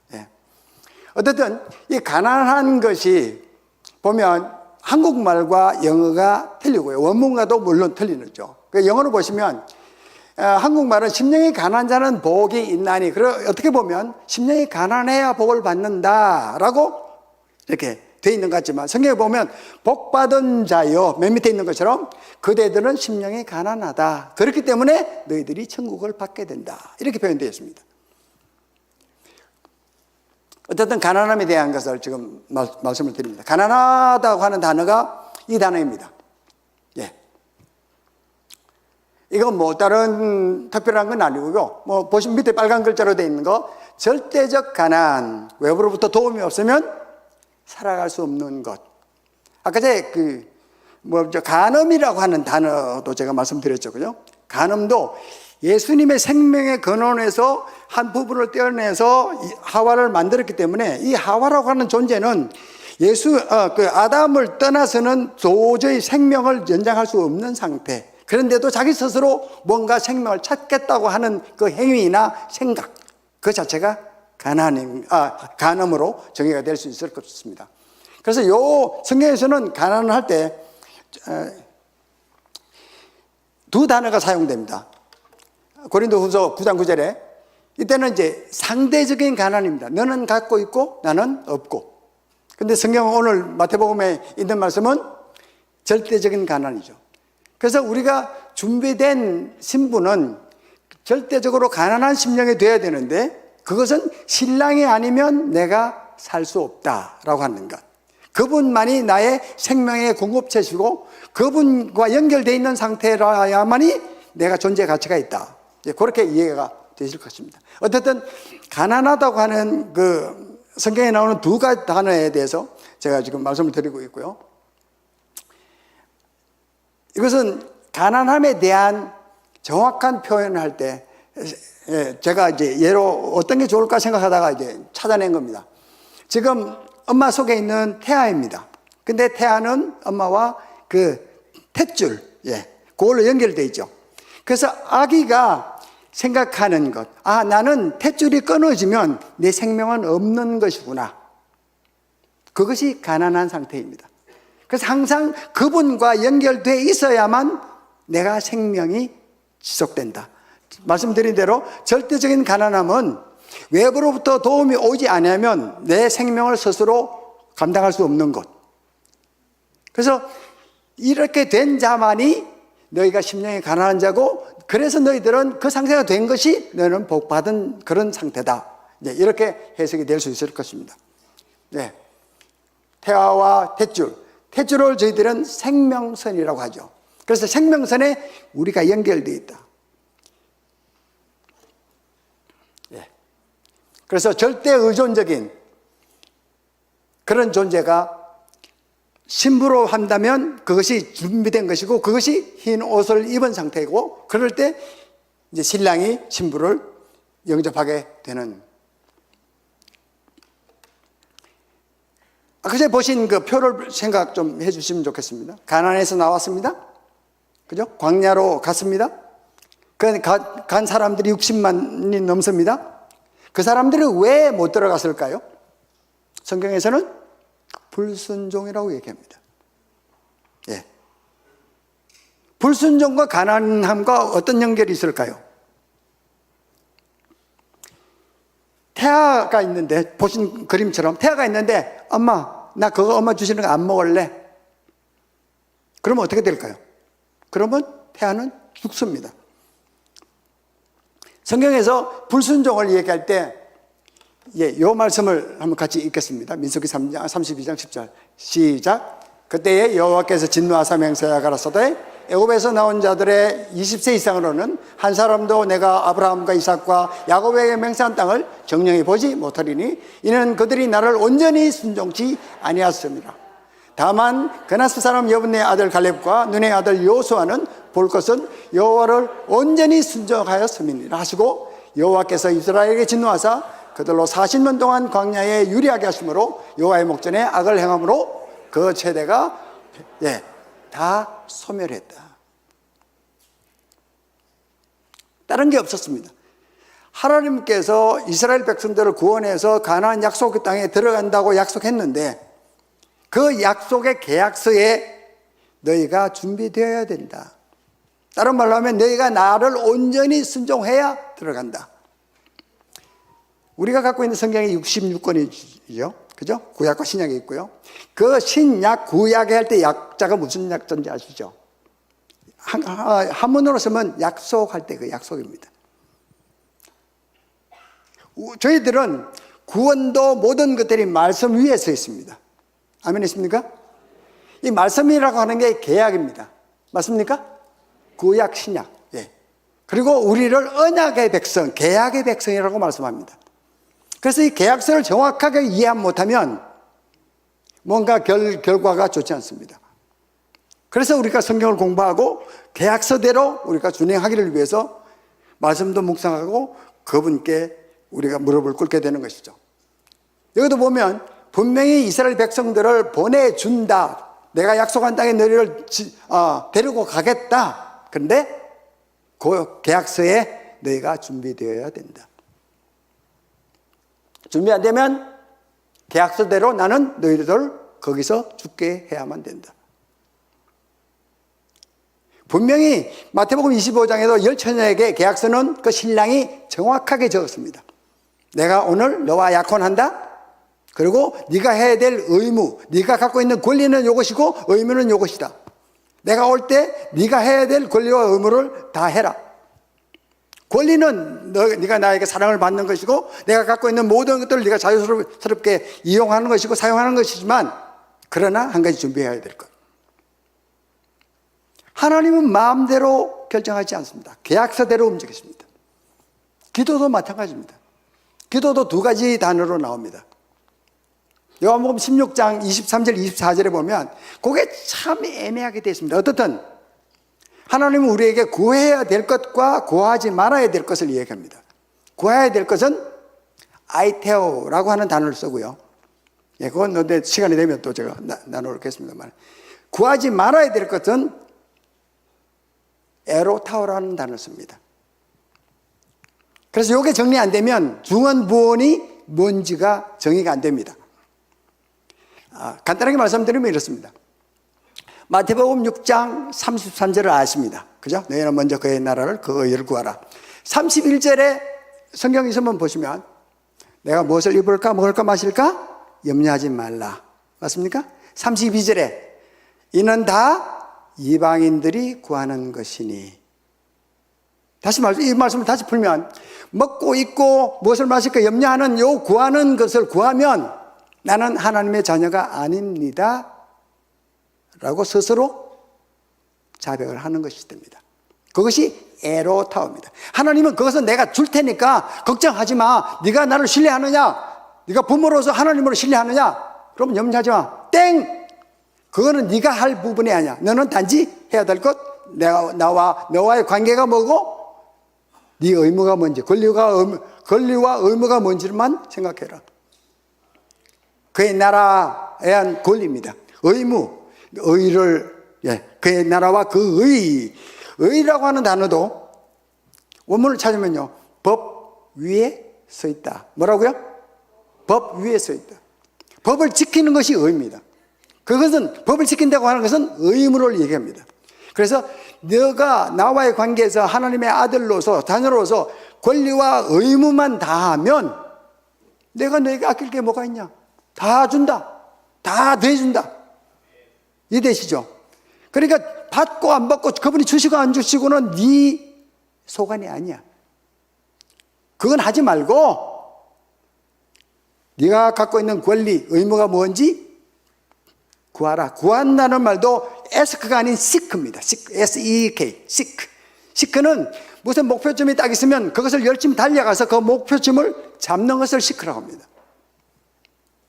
어쨌든 이 가난한 것이 보면 한국말과 영어가 틀리고요. 원문과도 물론 틀리죠. 영어로 보시면 한국말은 심령이 가난한 자는 복이 있나니, 어떻게 보면 심령이 가난해야 복을 받는다라고 이렇게 돼 있는 것 같지만 성경에 보면 복받은 자요, 맨 밑에 있는 것처럼 그대들은 심령이 가난하다. 그렇기 때문에 너희들이 천국을 받게 된다. 이렇게 표현되어 있습니다. 어쨌든 가난함에 대한 것을 지금 말씀을 드립니다. 가난하다고 하는 단어가 이 단어입니다. 이건 뭐 다른 특별한 건 아니고요. 뭐 보시면 밑에 빨간 글자로 되어 있는 거, 절대적 가난, 외부로부터 도움이 없으면 살아갈 수 없는 것. 아까 전에 간음이라고 하는 단어도 제가 말씀드렸죠. 그죠? 간음도 예수님의 생명의 근원에서 한 부분을 떼어내서 하와를 만들었기 때문에 이 하와라고 하는 존재는 그 아담을 떠나서는 도저히 생명을 연장할 수 없는 상태. 그런데도 자기 스스로 뭔가 생명을 찾겠다고 하는 그 행위나 생각, 그 자체가 간음으로 정의가 될 수 있을 것 같습니다. 그래서 요 성경에서는 가난을 할 때 두 단어가 사용됩니다. 고린도후서 9장 9절에 이때는 이제 상대적인 가난입니다. 너는 갖고 있고 나는 없고. 근데 성경은 오늘 마태복음에 있는 말씀은 절대적인 가난이죠. 그래서 우리가 준비된 신부는 절대적으로 가난한 심령이 되어야 되는데 그것은 신랑이 아니면 내가 살 수 없다라고 하는 것. 그분만이 나의 생명의 공급처시고 그분과 연결되어 있는 상태라야만이 내가 존재 가치가 있다. 그렇게 이해가 되실 것입니다. 어쨌든 가난하다고 하는 그 성경에 나오는 두 가지 단어에 대해서 제가 지금 말씀을 드리고 있고요. 이것은 가난함에 대한 정확한 표현을 할 때 제가 이제 예로 어떤 게 좋을까 생각하다가 이제 찾아낸 겁니다. 지금 엄마 속에 있는 태아입니다. 근데 태아는 엄마와 그 탯줄, 그걸로 연결되어 있죠. 그래서 아기가 생각하는 것, 나는 탯줄이 끊어지면 내 생명은 없는 것이구나. 그것이 가난한 상태입니다. 그래서 항상 그분과 연결되어 있어야만 내가 생명이 지속된다. 말씀드린 대로 절대적인 가난함은 외부로부터 도움이 오지 않으면 내 생명을 스스로 감당할 수 없는 것. 그래서 이렇게 된 자만이 너희가 심령이 가난한 자고, 그래서 너희들은 그 상태가 된 것이 너희는 복받은 그런 상태다. 이렇게 해석이 될 수 있을 것입니다. 태아와 탯줄. 탯줄을 저희들은 생명선이라고 하죠. 그래서 생명선에 우리가 연결되어 있다. 그래서 절대 의존적인 그런 존재가 신부로 한다면 그것이 준비된 것이고 그것이 흰 옷을 입은 상태이고, 그럴 때 이제 신랑이 신부를 영접하게 되는. 그제 보신 그 표를 생각 좀 해주시면 좋겠습니다. 가나안에서 나왔습니다. 그죠? 광야로 갔습니다. 간 사람들이 60만이 넘습니다. 그 사람들이 왜 못 들어갔을까요? 성경에서는 불순종이라고 얘기합니다. 불순종과 가난함과 어떤 연결이 있을까요? 태아가 있는데, 보신 그림처럼 태아가 있는데, 엄마, 나 그거 엄마 주시는 거 안 먹을래. 그러면 어떻게 될까요? 그러면 태아는 죽습니다. 성경에서 불순종을 얘기할 때, 이 말씀을 한번 같이 읽겠습니다. 민수기 3장 32장 10절 시작. 그때에 여호와께서 진노하사 맹세하여 가라사대 애굽에서 나온 자들의 20세 이상으로는 한 사람도 내가 아브라함과 이삭과 야곱에게 맹세한 땅을 정령히 보지 못하리니 이는 그들이 나를 온전히 순종치 아니하였습니다. 다만 그나스 사람 여분의 아들 갈렙과 눈의 아들 여호수아는 볼 것은 여호와를 온전히 순종하였음이니라 하시고, 여호와께서 이스라엘에게 진노하사 그들로 40년 동안 광야에 유리하게 하심으로 여호와의 목전에 악을 행함으로 그 세대가 다 소멸했다. 다른 게 없었습니다. 하나님께서 이스라엘 백성들을 구원해서 가나안 약속 땅에 들어간다고 약속했는데 그 약속의 계약서에 너희가 준비되어야 된다. 다른 말로 하면 너희가 나를 온전히 순종해야 들어간다. 우리가 갖고 있는 성경이 66권이죠. 그죠? 구약과 신약이 있고요. 그 신약, 구약에 할 때 약자가 무슨 약자인지 아시죠? 한문으로 쓰면 약속할 때 그 약속입니다. 저희들은 구원도 모든 것들이 말씀 위에 서 있습니다. 아멘 있습니까? 이 말씀이라고 하는 게 계약입니다. 맞습니까? 구약, 신약. 그리고 우리를 언약의 백성, 계약의 백성이라고 말씀합니다. 그래서 이 계약서를 정확하게 이해 못하면 뭔가 결과가 좋지 않습니다. 그래서 우리가 성경을 공부하고 계약서대로 우리가 준행하기를 위해서 말씀도 묵상하고 그분께 우리가 무릎을 꿇게 되는 것이죠. 여기도 보면 분명히 이스라엘 백성들을 보내준다. 내가 약속한 땅에 너희를 데리고 가겠다. 그런데 그 계약서에 너희가 준비되어야 된다. 준비 안 되면 계약서대로 나는 너희들 거기서 죽게 해야만 된다. 분명히 마태복음 25장에도 열 처녀에게 계약서는 그 신랑이 정확하게 적었습니다. 내가 오늘 너와 약혼한다. 그리고 네가 해야 될 의무, 네가 갖고 있는 권리는 이것이고 의무는 이것이다. 내가 올 때 네가 해야 될 권리와 의무를 다 해라. 권리는 네가 나에게 사랑을 받는 것이고 내가 갖고 있는 모든 것들을 네가 자유스럽게 이용하는 것이고 사용하는 것이지만 그러나 한 가지 준비해야 될 것. 하나님은 마음대로 결정하지 않습니다. 계약서대로 움직이십니다. 기도도 마찬가지입니다. 기도도 두 가지 단어로 나옵니다. 요한복음 16장 23절 24절에 보면 그게 참 애매하게 되어 있습니다. 어떻든 하나님은 우리에게 구해야 될 것과 구하지 말아야 될 것을 이야기합니다. 구해야 될 것은 아이테오라고 하는 단어를 쓰고요. 예, 그건 내 시간이 되면 또 제가 나누겠습니다만, 구하지 말아야 될 것은 에로타오라는 단어를 씁니다. 그래서 이게 정리 안 되면 중언부언이 뭔지가 정의가 안 됩니다. 간단하게 말씀드리면 이렇습니다. 마태복음 6장 33절을 아십니다. 그죠? 너희는 먼저 그의 나라를 그 의를 구하라. 31절에 성경 있으면 보시면 내가 무엇을 입을까 먹을까 마실까 염려하지 말라. 맞습니까? 32절에 이는 다 이방인들이 구하는 것이니. 이 말씀을 다시 풀면 먹고 입고 무엇을 마실까 염려하는 요 구하는 것을 구하면 나는 하나님의 자녀가 아닙니다 라고 스스로 자백을 하는 것이 됩니다. 그것이 에로타오입니다. 하나님은 그것은 내가 줄 테니까 걱정하지 마. 네가 나를 신뢰하느냐, 네가 부모로서 하나님으로 신뢰하느냐, 그럼 염려하지 마. 땡! 그거는 네가 할 부분이 아니야. 너는 단지 해야 될 것, 나와 너와의 관계가 뭐고 네 의무가 뭔지, 권리와 의무가 뭔지만 생각해라. 그의 나라에 대한 권리입니다. 의무, 의를, 그의 나라와 그 의라고 하는 단어도 원문을 찾으면요, 법 위에 서 있다. 뭐라고요? 법 위에 서 있다. 법을 지키는 것이 의입니다. 그것은 법을 지킨다고 하는 것은 의무를 얘기합니다. 그래서 너가 나와의 관계에서 하나님의 아들로서 자녀로서 권리와 의무만 다하면 내가 너에게 아낄 게 뭐가 있냐? 다 준다. 다 대준다. 이해되시죠? 그러니까 받고 안 받고 그분이 주시고 안 주시고는 네 소관이 아니야. 그건 하지 말고 네가 갖고 있는 권리, 의무가 뭔지 구하라. 구한다는 말도 ask가 아닌 seek입니다. S-E-E-K, seek. seek는 무슨 목표점이 딱 있으면 그것을 열심히 달려가서 그 목표점을 잡는 것을 seek라고 합니다.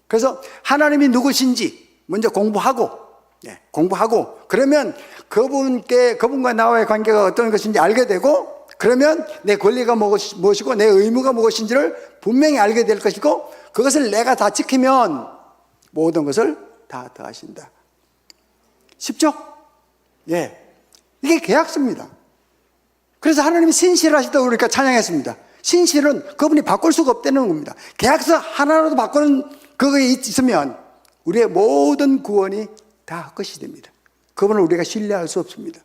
그래서 하나님이 누구신지 먼저 공부하고 그러면 그분과 나와의 관계가 어떤 것인지 알게 되고, 그러면 내 권리가 무엇이고 내 의무가 무엇인지를 분명히 알게 될 것이고, 그것을 내가 다 지키면 모든 것을 다 더하신다. 쉽죠? 예. 이게 계약서입니다. 그래서 하나님이 신실하시다고 우리가 찬양했습니다. 신실은 그분이 바꿀 수가 없다는 겁니다. 계약서 하나라도 바꾸는 그거에 있으면 우리의 모든 구원이 다 끝이 됩니다. 그분을 우리가 신뢰할 수 없습니다.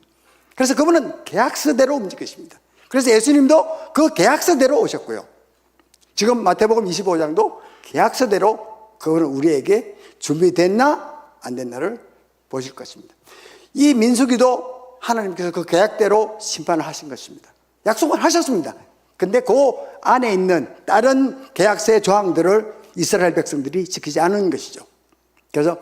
그래서 그분은 계약서대로 움직이십니다. 그래서 예수님도 그 계약서대로 오셨고요. 지금 마태복음 25장도 계약서대로 그분은 우리에게 준비됐나 안 됐나를 보실 것입니다. 이 민수기도 하나님께서 그 계약대로 심판을 하신 것입니다. 약속을 하셨습니다. 근데 그 안에 있는 다른 계약서의 조항들을 이스라엘 백성들이 지키지 않은 것이죠. 그래서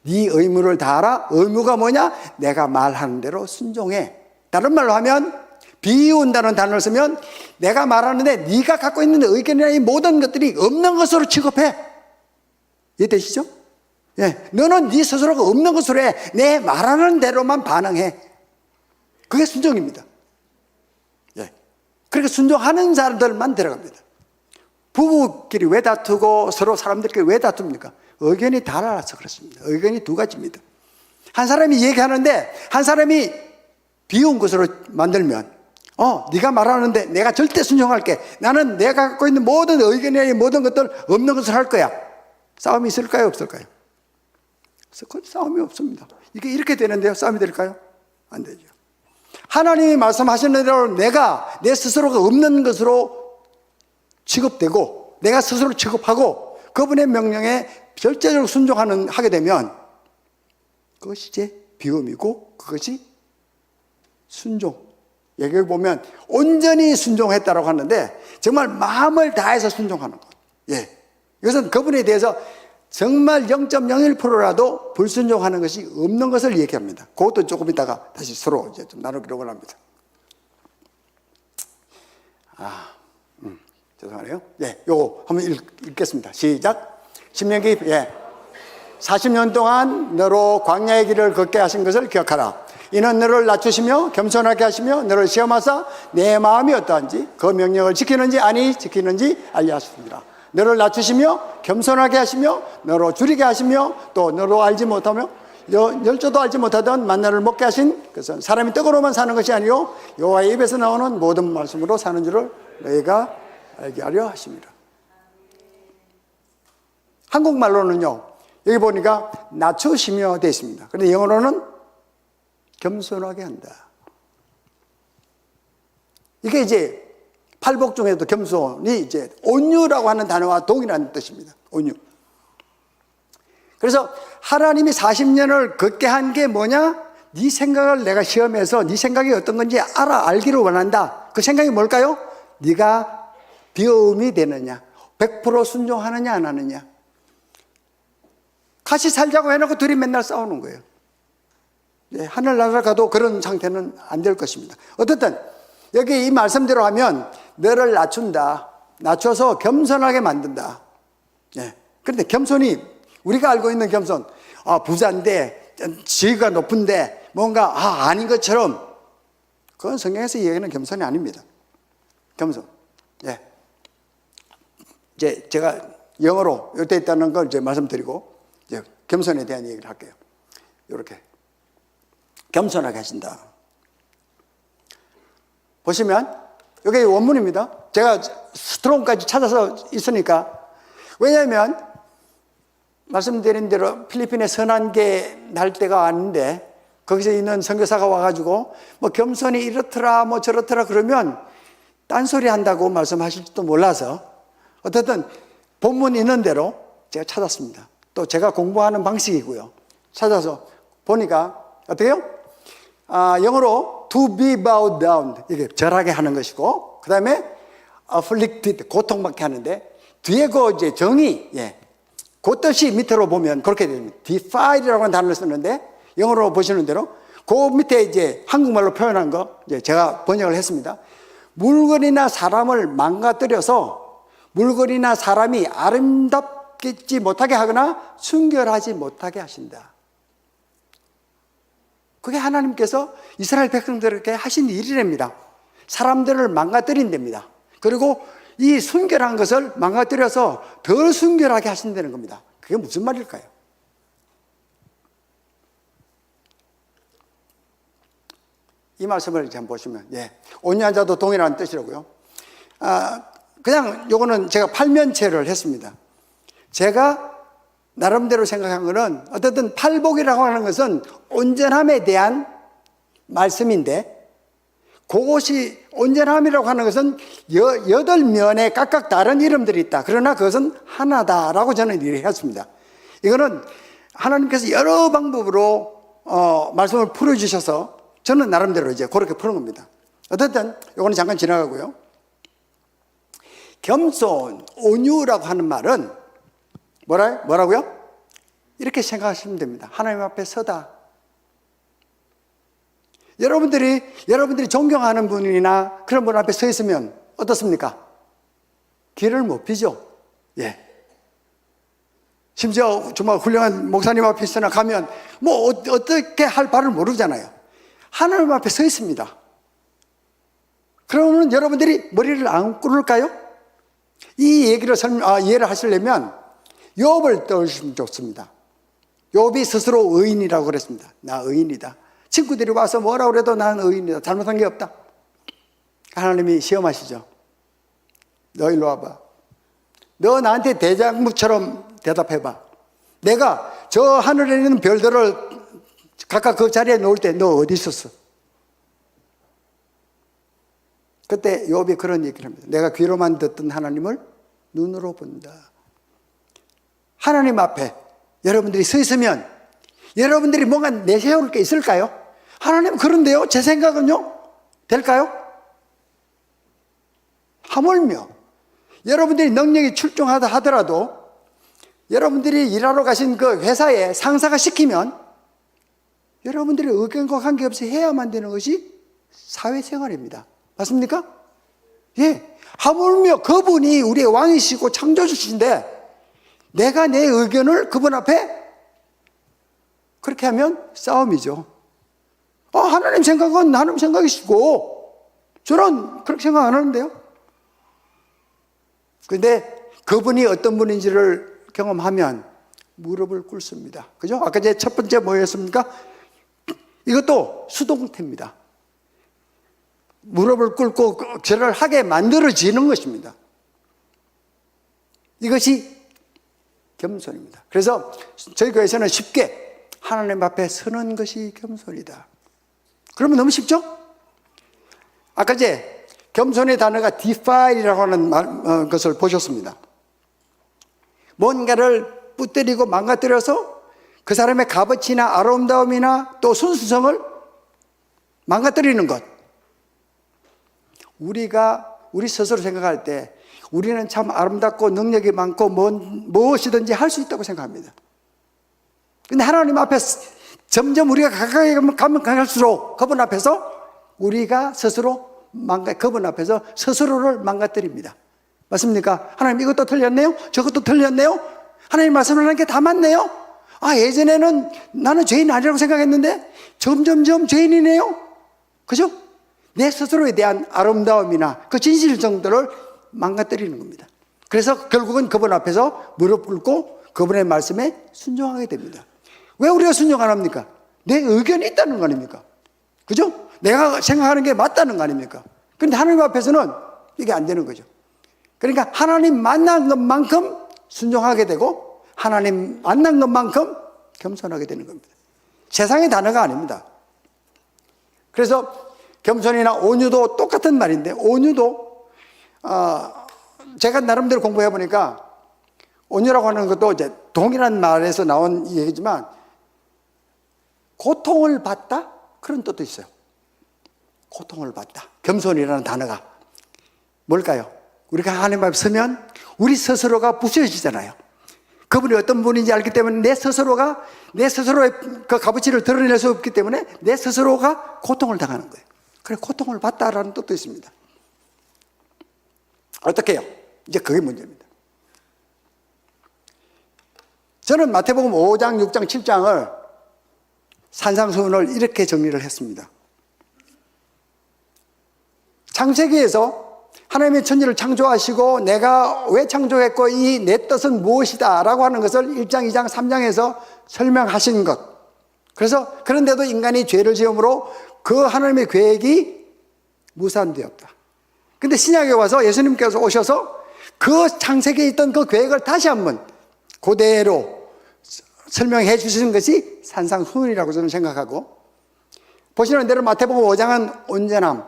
네 의무를 다하라. 의무가 뭐냐? 내가 말하는 대로 순종해. 다른 말로 하면 비운다는 단어를 쓰면 내가 말하는데 네가 갖고 있는 의견이나 이 모든 것들이 없는 것으로 취급해. 이해되시죠? 예, 너는 네 스스로가 없는 것으로 해. 내 말하는 대로만 반응해. 그게 순종입니다. 예, 그렇게 순종하는 사람들만 들어갑니다. 부부끼리 왜 다투고 서로 사람들끼리 왜 다툽니까? 의견이 달라서 그렇습니다. 의견이 두 가지입니다. 한 사람이 얘기하는데 한 사람이 비운 것으로 만들면 네가 말하는데 내가 절대 순종할게. 나는 내가 갖고 있는 모든 의견이나 모든 것들 없는 것을 할 거야. 싸움이 있을까요? 없을까요? 싸움이 없습니다. 이게 이렇게 되는데요. 싸움이 될까요? 안 되죠. 하나님이 말씀하시는 대로 내가 내 스스로가 없는 것으로 취급되고 내가 스스로 취급하고 그분의 명령에 절대적으로 하게 되면 그것이 이제 비움이고 그것이 순종. 여기 보면 온전히 순종했다라고 하는데 정말 마음을 다해서 순종하는 것. 예. 이것은 그분에 대해서 정말 0.01%라도 불순종하는 것이 없는 것을 얘기합니다. 그것도 조금 있다가 다시 서로 이제 좀 나누기로 원합니다. 죄송하네요. 예, 요거 한번 읽겠습니다. 시작. 신명기 40년 동안 너로 광야의 길을 걷게 하신 것을 기억하라. 이는 너를 낮추시며 겸손하게 하시며 너를 시험하사 내 마음이 어떠한지 그 명령을 지키는지 아니 지키는지 알려 하십니다. 너를 낮추시며 겸손하게 하시며 너로 줄이게 하시며 또 너로 알지 못하며 열조도 알지 못하던 만나를 먹게 하신 그것은 사람이 떡으로만 사는 것이 아니요 여호와의 입에서 나오는 모든 말씀으로 사는 줄을 너희가 알게 하려 하십니다. 한국말로는요 여기 보니까 낮추시며 되어 있습니다. 그런데 영어로는 겸손하게 한다. 이게 이제 팔복 중에도 겸손이 이제 온유라고 하는 단어와 동일한 뜻입니다. 온유. 그래서 하나님이 40년을 걷게 한 게 뭐냐? 네 생각을 내가 시험해서 네 생각이 어떤 건지 알기를 원한다. 그 생각이 뭘까요? 네가 비움이 되느냐, 100% 순종하느냐 안 하느냐. 같이 살자고 해놓고 둘이 맨날 싸우는 거예요. 하늘나라 가도 그런 상태는 안 될 것입니다. 어쨌든 여기 이 말씀대로 하면 너를 낮춘다. 낮춰서 겸손하게 만든다. 그런데 겸손이 우리가 알고 있는 겸손, 부자인데 지위가 높은데 뭔가 아닌 것처럼 그건 성경에서 얘기하는 겸손이 아닙니다. 겸손. 이제 제가 영어로 이때 있다는 걸 이제 말씀드리고 이제 겸손에 대한 얘기를 할게요. 이렇게 겸손하게 하신다. 보시면 여기 원문입니다. 제가 스트롱까지 찾아서 있으니까. 왜냐하면 말씀드린 대로 필리핀에 선한계 날 때가 왔는데 거기서 있는 선교사가 와가지고 뭐 겸손이 이렇더라 뭐 저렇더라 그러면 딴소리 한다고 말씀하실지도 몰라서 어쨌든 본문 있는 대로 제가 찾았습니다. 또 제가 공부하는 방식이고요. 찾아서 보니까 어때요? 영어로 to be bowed down 이게 절하게 하는 것이고 그 다음에 afflicted 고통받게 하는데 뒤에 그 이제 정의 그 뜻이 밑으로 보면 그렇게 됩니다. defied라고 하는 단어를 쓰는데 영어로 보시는 대로 그 밑에 이제 한국말로 표현한 거 이제 제가 번역을 했습니다. 물건이나 사람을 망가뜨려서 물건이나 사람이 아름답지 못하게 하거나 순결하지 못하게 하신다. 그게 하나님께서 이스라엘 백성들에게 하신 일이랍니다. 사람들을 망가뜨린답니다. 그리고 이 순결한 것을 망가뜨려서 더 순결하게 하신다는 겁니다. 그게 무슨 말일까요? 이 말씀을 한번 보시면 온유한 자도 동일한 뜻이라고요. 그냥 요거는 제가 팔면체를 했습니다. 제가 나름대로 생각한 거는 어쨌든 팔복이라고 하는 것은 온전함에 대한 말씀인데 그것이 온전함이라고 하는 것은 8면에 각각 다른 이름들이 있다. 그러나 그것은 하나다라고 저는 이해했습니다. 이거는 하나님께서 여러 방법으로 말씀을 풀어주셔서 저는 나름대로 이제 그렇게 푸는 겁니다. 어쨌든 이거는 잠깐 지나가고요. 겸손, 온유라고 하는 말은 뭐라고요? 이렇게 생각하시면 됩니다. 하나님 앞에 서다. 여러분들이 존경하는 분이나 그런 분 앞에 서 있으면 어떻습니까? 길을 못 피죠. 심지어 정말 훌륭한 목사님 앞에 있으나 가면 뭐 어떻게 할 바를 모르잖아요. 하나님 앞에 서 있습니다. 그러면 여러분들이 머리를 안 꿇을까요? 이 얘기를 이해를 하시려면 욥을 떠올리시면 좋습니다. 욥이 스스로 의인이라고 그랬습니다. 나 의인이다. 친구들이 와서 뭐라고 그래도 나는 의인이다. 잘못한 게 없다. 하나님이 시험하시죠. 너 일로 와봐. 너 나한테 대장부처럼 대답해봐. 내가 저 하늘에 있는 별들을 각각 그 자리에 놓을 때 너 어디 있었어? 그때 욥이 그런 얘기를 합니다. 내가 귀로만 듣던 하나님을 눈으로 본다. 하나님 앞에 여러분들이 서 있으면 여러분들이 뭔가 내세울 게 있을까요? 하나님 그런데요? 제 생각은요? 될까요? 하물며 여러분들이 능력이 출중하다 하더라도 여러분들이 일하러 가신 그 회사에 상사가 시키면 여러분들이 의견과 관계없이 해야만 되는 것이 사회생활입니다. 맞습니까? 예. 하물며 그분이 우리의 왕이시고 창조주신데 내가 내 의견을 그분 앞에 그렇게 하면 싸움이죠. 하나님 생각은 하나님 생각이시고 저는 그렇게 생각 안 하는데요. 그런데 그분이 어떤 분인지를 경험하면 무릎을 꿇습니다. 그죠? 아까 제 첫 번째 뭐였습니까? 이것도 수동태입니다. 무릎을 꿇고 절을 하게 만들어지는 것입니다. 이것이 겸손입니다. 그래서 저희 교회에서는 쉽게 하나님 앞에 서는 것이 겸손이다. 그러면 너무 쉽죠? 아까 제 겸손의 단어가 defile이라고 하는 것을 보셨습니다. 뭔가를 뿌뜨리고 망가뜨려서 그 사람의 값어치나 아름다움이나 또 순수성을 망가뜨리는 것. 우리 스스로 생각할 때 우리는 참 아름답고 능력이 많고 무엇이든지 할 수 있다고 생각합니다. 근데 하나님 앞에 점점 우리가 가까이 가면 갈수록 그분 앞에서 우리가 스스로 그분 앞에서 스스로를 망가뜨립니다. 맞습니까? 하나님 이것도 틀렸네요? 저것도 틀렸네요? 하나님 말씀하는 게 다 맞네요? 예전에는 나는 죄인 아니라고 생각했는데 점점점 죄인이네요? 그죠? 내 스스로에 대한 아름다움이나 그 진실 정도를 망가뜨리는 겁니다. 그래서 결국은 그분 앞에서 무릎 꿇고 그분의 말씀에 순종하게 됩니다. 왜 우리가 순종 안 합니까? 내 의견이 있다는 거 아닙니까? 그죠? 내가 생각하는 게 맞다는 거 아닙니까? 그런데 하나님 앞에서는 이게 안 되는 거죠. 그러니까 하나님 만난 것만큼 순종하게 되고 하나님 만난 것만큼 겸손하게 되는 겁니다. 세상의 단어가 아닙니다. 그래서 겸손이나 온유도 똑같은 말인데 온유도 제가 나름대로 공부해 보니까 온유라고 하는 것도 이제 동일한 말에서 나온 얘기지만 고통을 받다 그런 뜻도 있어요. 고통을 받다. 겸손이라는 단어가 뭘까요? 우리가 하나님 앞에 서면 우리 스스로가 부서지잖아요. 그분이 어떤 분인지 알기 때문에 내 스스로의 그 값어치를 드러낼 수 없기 때문에 내 스스로가 고통을 당하는 거예요. 그래 고통을 받다라는 뜻도 있습니다. 어떻게 해요? 이제 그게 문제입니다. 저는 마태복음 5장, 6장, 7장을 산상수훈을 이렇게 정리를 했습니다. 창세기에서 하나님의 천지를 창조하시고 내가 왜 창조했고 이 내 뜻은 무엇이다 라고 하는 것을 1장, 2장, 3장에서 설명하신 것. 그래서 그런데도 인간이 죄를 지음으로 그 하나님의 계획이 무산되었다. 근데 신약에 와서 예수님께서 오셔서 그 창세기에 있던 그 계획을 다시 한번 그대로 설명해 주시는 것이 산상수훈이라고 저는 생각하고, 보시는 대로 마태복음 5장은 온전함,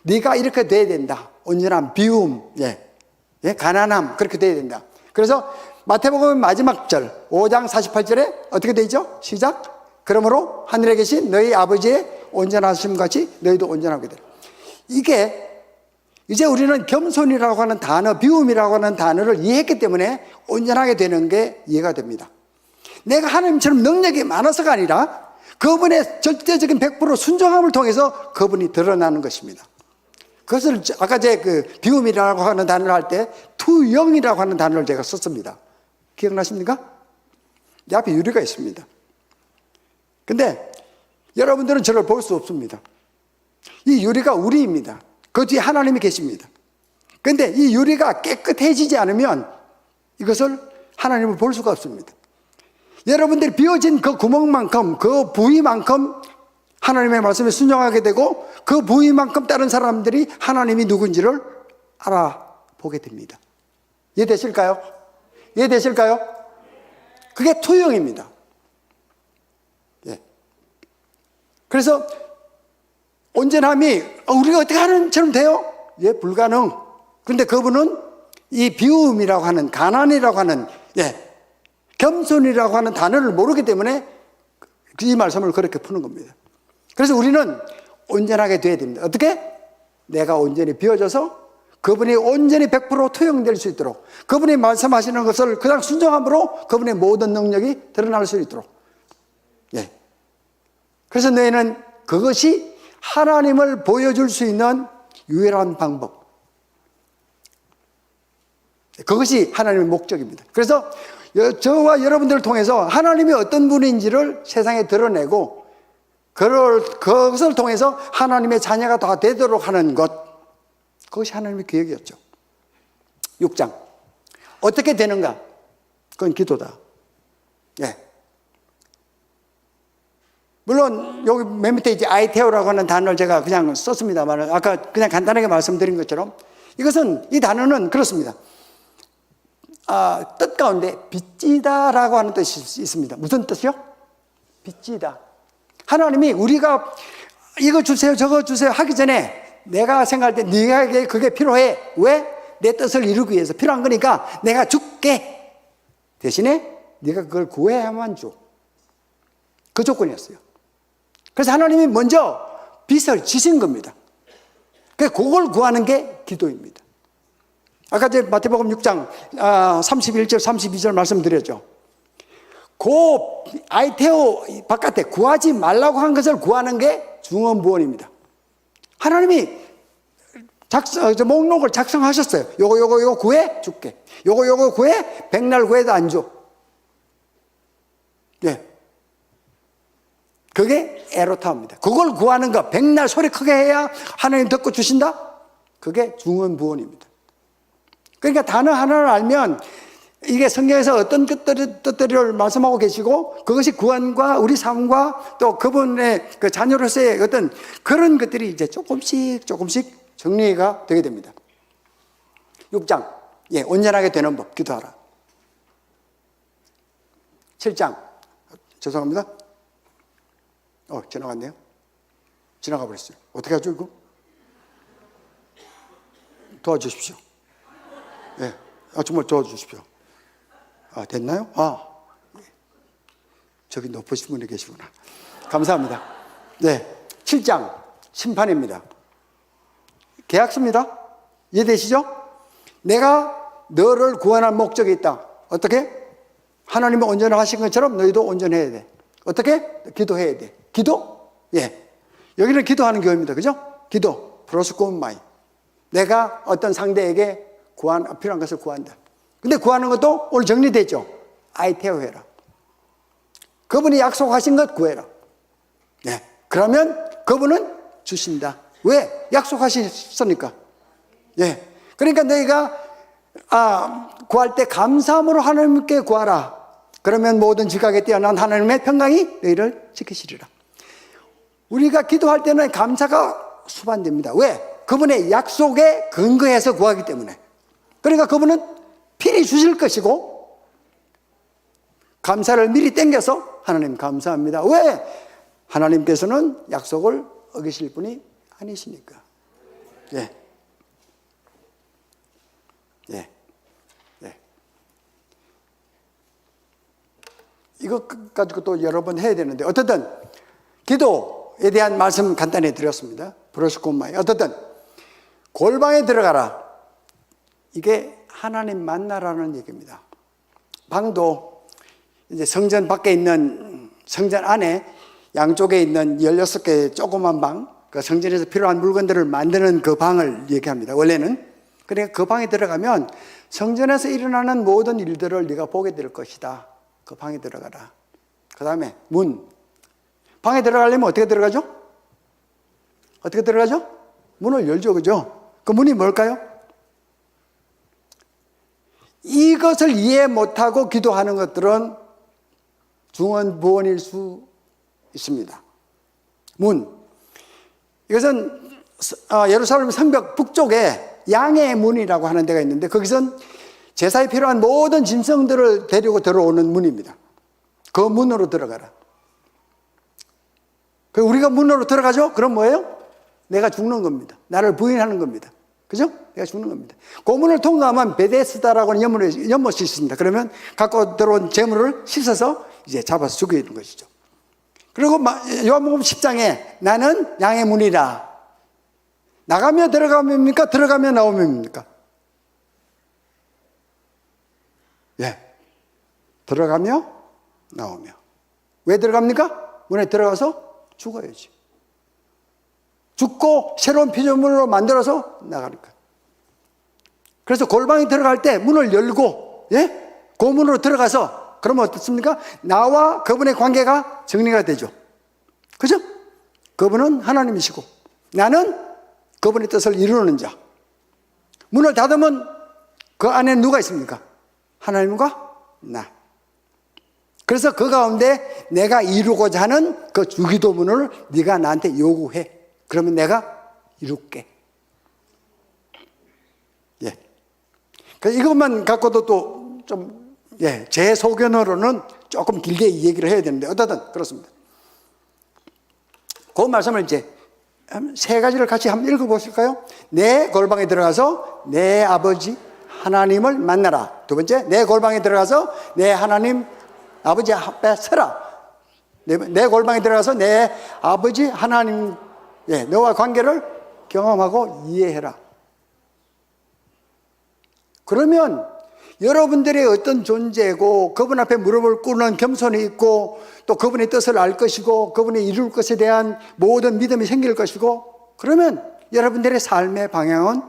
네가 이렇게 돼야 된다. 온전함, 비움, 가난함, 그렇게 돼야 된다. 그래서 마태복음 마지막 절 5장 48절에 어떻게 되죠? 시작. 그러므로 하늘에 계신 너희 아버지의 온전하심 같이 너희도 온전하게 되라. 이게 이제 우리는 겸손이라고 하는 단어, 비움이라고 하는 단어를 이해했기 때문에 온전하게 되는 게 이해가 됩니다. 내가 하나님처럼 능력이 많아서가 아니라 그분의 절대적인 100% 순종함을 통해서 그분이 드러나는 것입니다. 그것을 아까 제 그 비움이라고 하는 단어를 할 때 투영이라고 하는 단어를 제가 썼습니다. 기억나십니까? 이 앞에 유리가 있습니다. 근데 여러분들은 저를 볼 수 없습니다. 이 유리가 우리입니다. 그 뒤에 하나님이 계십니다. 근데 이 유리가 깨끗해지지 않으면 이것을 하나님을 볼 수가 없습니다. 여러분들이 비워진 그 구멍만큼, 그 부위만큼 하나님의 말씀에 순종하게 되고 그 부위만큼 다른 사람들이 하나님이 누군지를 알아보게 됩니다. 이해되실까요? 이해되실까요? 그게 투영입니다. 예. 그래서 온전함이 우리가 어떻게 하는 처럼 돼요? 예, 불가능. 그런데 그분은 이 비움이라고 하는, 가난이라고 하는, 예, 겸손이라고 하는 단어를 모르기 때문에 이 말씀을 그렇게 푸는 겁니다. 그래서 우리는 온전하게 돼야 됩니다. 어떻게? 내가 온전히 비워져서 그분이 온전히 100% 투영될 수 있도록, 그분이 말씀하시는 것을 그냥 순종함으로 그분의 모든 능력이 드러날 수 있도록. 예. 그래서 너희는 그것이 하나님을 보여줄 수 있는 유일한 방법. 그것이 하나님의 목적입니다. 그래서 저와 여러분들을 통해서 하나님이 어떤 분인지를 세상에 드러내고 그것을 통해서 하나님의 자녀가 다 되도록 하는 것, 그것이 하나님의 계획이었죠. 6장 어떻게 되는가? 그건 기도다. 예. 물론 여기 맨 밑에 이제 아이테오라고 하는 단어를 제가 그냥 썼습니다만, 아까 그냥 간단하게 말씀드린 것처럼 이것은, 이 단어는 그렇습니다. 뜻 가운데 빚지다라고 하는 뜻이 있습니다. 무슨 뜻이요? 빚지다. 하나님이 우리가 이거 주세요 저거 주세요 하기 전에 내가 생각할 때 네가 그게 필요해. 왜? 내 뜻을 이루기 위해서 필요한 거니까 내가 줄게. 대신에 네가 그걸 구해야만 줘. 그 조건이었어요. 그래서 하나님이 먼저 빚을 지신 겁니다. 그걸 구하는 게 기도입니다. 아까 제 마태복음 6장 31절 32절 말씀드렸죠. 그 아이테오 바깥에 구하지 말라고 한 것을 구하는 게 중언부언입니다. 하나님이 목록을 작성하셨어요. 요거 구해 줄게. 요거 구해 백날 구해도 안 줘. 예. 그게 에로타입니다. 그걸 구하는 거, 백날 소리 크게 해야 하나님 듣고 주신다? 그게 중언부언입니다. 그러니까 단어 하나를 알면 이게 성경에서 어떤 뜻들을 말씀하고 계시고 그것이 구원과 우리 삶과 또 그분의 그 자녀로서의 어떤 그런 것들이 이제 조금씩 정리가 되게 됩니다. 6장, 예, 온전하게 되는 법, 기도하라. 7장, 죄송합니다. 지나갔네요. 지나가 버렸어요. 어떻게 하죠, 이거? 도와주십시오. 예, 정말 도와주십시오. 됐나요? 저기 높으신 분이 계시구나. 감사합니다. 네, 7장, 심판입니다. 계약서입니다. 이해되시죠? 내가 너를 구원할 목적이 있다. 어떻게? 하나님이 온전하신 것처럼 너희도 온전해야 돼. 어떻게? 기도해야 돼. 기도? 예. 여기는 기도하는 교회입니다. 그죠? 기도. 프로스코마이. 내가 어떤 상대에게 필요한 것을 구한다. 근데 구하는 것도 오늘 정리됐죠? 아이테오 해라. 그분이 약속하신 것 구해라. 네. 그러면 그분은 주신다. 왜? 약속하셨으니까. 예. 그러니까 너희가 구할 때 감사함으로 하나님께 구하라. 그러면 모든 지각에 뛰어난 하나님의 평강이 너희를 지키시리라. 우리가 기도할 때는 감사가 수반됩니다. 왜? 그분의 약속에 근거해서 구하기 때문에. 그러니까 그분은 필히 주실 것이고 감사를 미리 땡겨서 하나님 감사합니다. 왜? 하나님께서는 약속을 어기실 분이 아니시니까. 예. 예. 예. 이거 가지고 또 여러 번 해야 되는데 어쨌든 기도에 대한 말씀 간단히 드렸습니다. 브로스코마이. 어쨌든 골방에 들어가라. 이게 하나님 만나라는 얘기입니다. 방도 이제 성전 밖에 있는 성전 안에 양쪽에 있는 16개의 조그만 방, 그 성전에서 필요한 물건들을 만드는 그 방을 얘기합니다. 원래는. 그러니까 그 방에 들어가면 성전에서 일어나는 모든 일들을 네가 보게 될 것이다. 그 방에 들어가라. 그 다음에 문. 방에 들어가려면 어떻게 들어가죠? 어떻게 들어가죠? 문을 열죠. 그죠? 그 문이 뭘까요? 이것을 이해 못하고 기도하는 것들은 중언부언일 수 있습니다. 문. 이것은 예루살렘 성벽 북쪽에 양의 문이라고 하는 데가 있는데 거기선 제사에 필요한 모든 짐승들을 데리고 들어오는 문입니다. 그 문으로 들어가라. 우리가 문으로 들어가죠? 그럼 뭐예요? 내가 죽는 겁니다. 나를 부인하는 겁니다. 그죠? 내가 죽는 겁니다. 그 문을 통과하면 베데스다라고 하는 연못이 있습니다. 그러면 갖고 들어온 재물을 씻어서 이제 잡아서 죽이는 것이죠. 그리고 요한복음 10장에 나는 양의 문이라. 나가며 들어가면입니까? 들어가며 나오면입니까? 예. 들어가며 나오며. 왜 들어갑니까? 문에 들어가서 죽어야지. 죽고 새로운 피조물로 만들어서 나가는 거예요. 그래서 골방에 들어갈 때 문을 열고, 예? 그 문으로 들어가서, 그러면 어떻습니까? 나와 그분의 관계가 정리가 되죠. 그죠? 그분은 하나님이시고, 나는 그분의 뜻을 이루는 자. 문을 닫으면 그 안에 누가 있습니까? 하나님과 나. 그래서 그 가운데 내가 이루고자 하는 그 주기도문을 네가 나한테 요구해. 그러면 내가 이룰게. 예. 그래서 이것만 갖고도 또 좀, 예, 제 소견으로는 조금 길게 이 얘기를 해야 되는데, 어쨌든 그렇습니다. 그 말씀을 이제 세 가지를 같이 한번 읽어보실까요? 내 골방에 들어가서 내 아버지 하나님을 만나라. 두 번째, 내 골방에 들어가서 내 하나님 아버지 앞에 서라. 내 골방에 들어가서 내 아버지 하나님, 예, 너와 관계를 경험하고 이해해라. 그러면 여러분들의 어떤 존재고 그분 앞에 무릎을 꿇는 겸손이 있고 또 그분의 뜻을 알 것이고 그분이 이룰 것에 대한 모든 믿음이 생길 것이고 그러면 여러분들의 삶의 방향은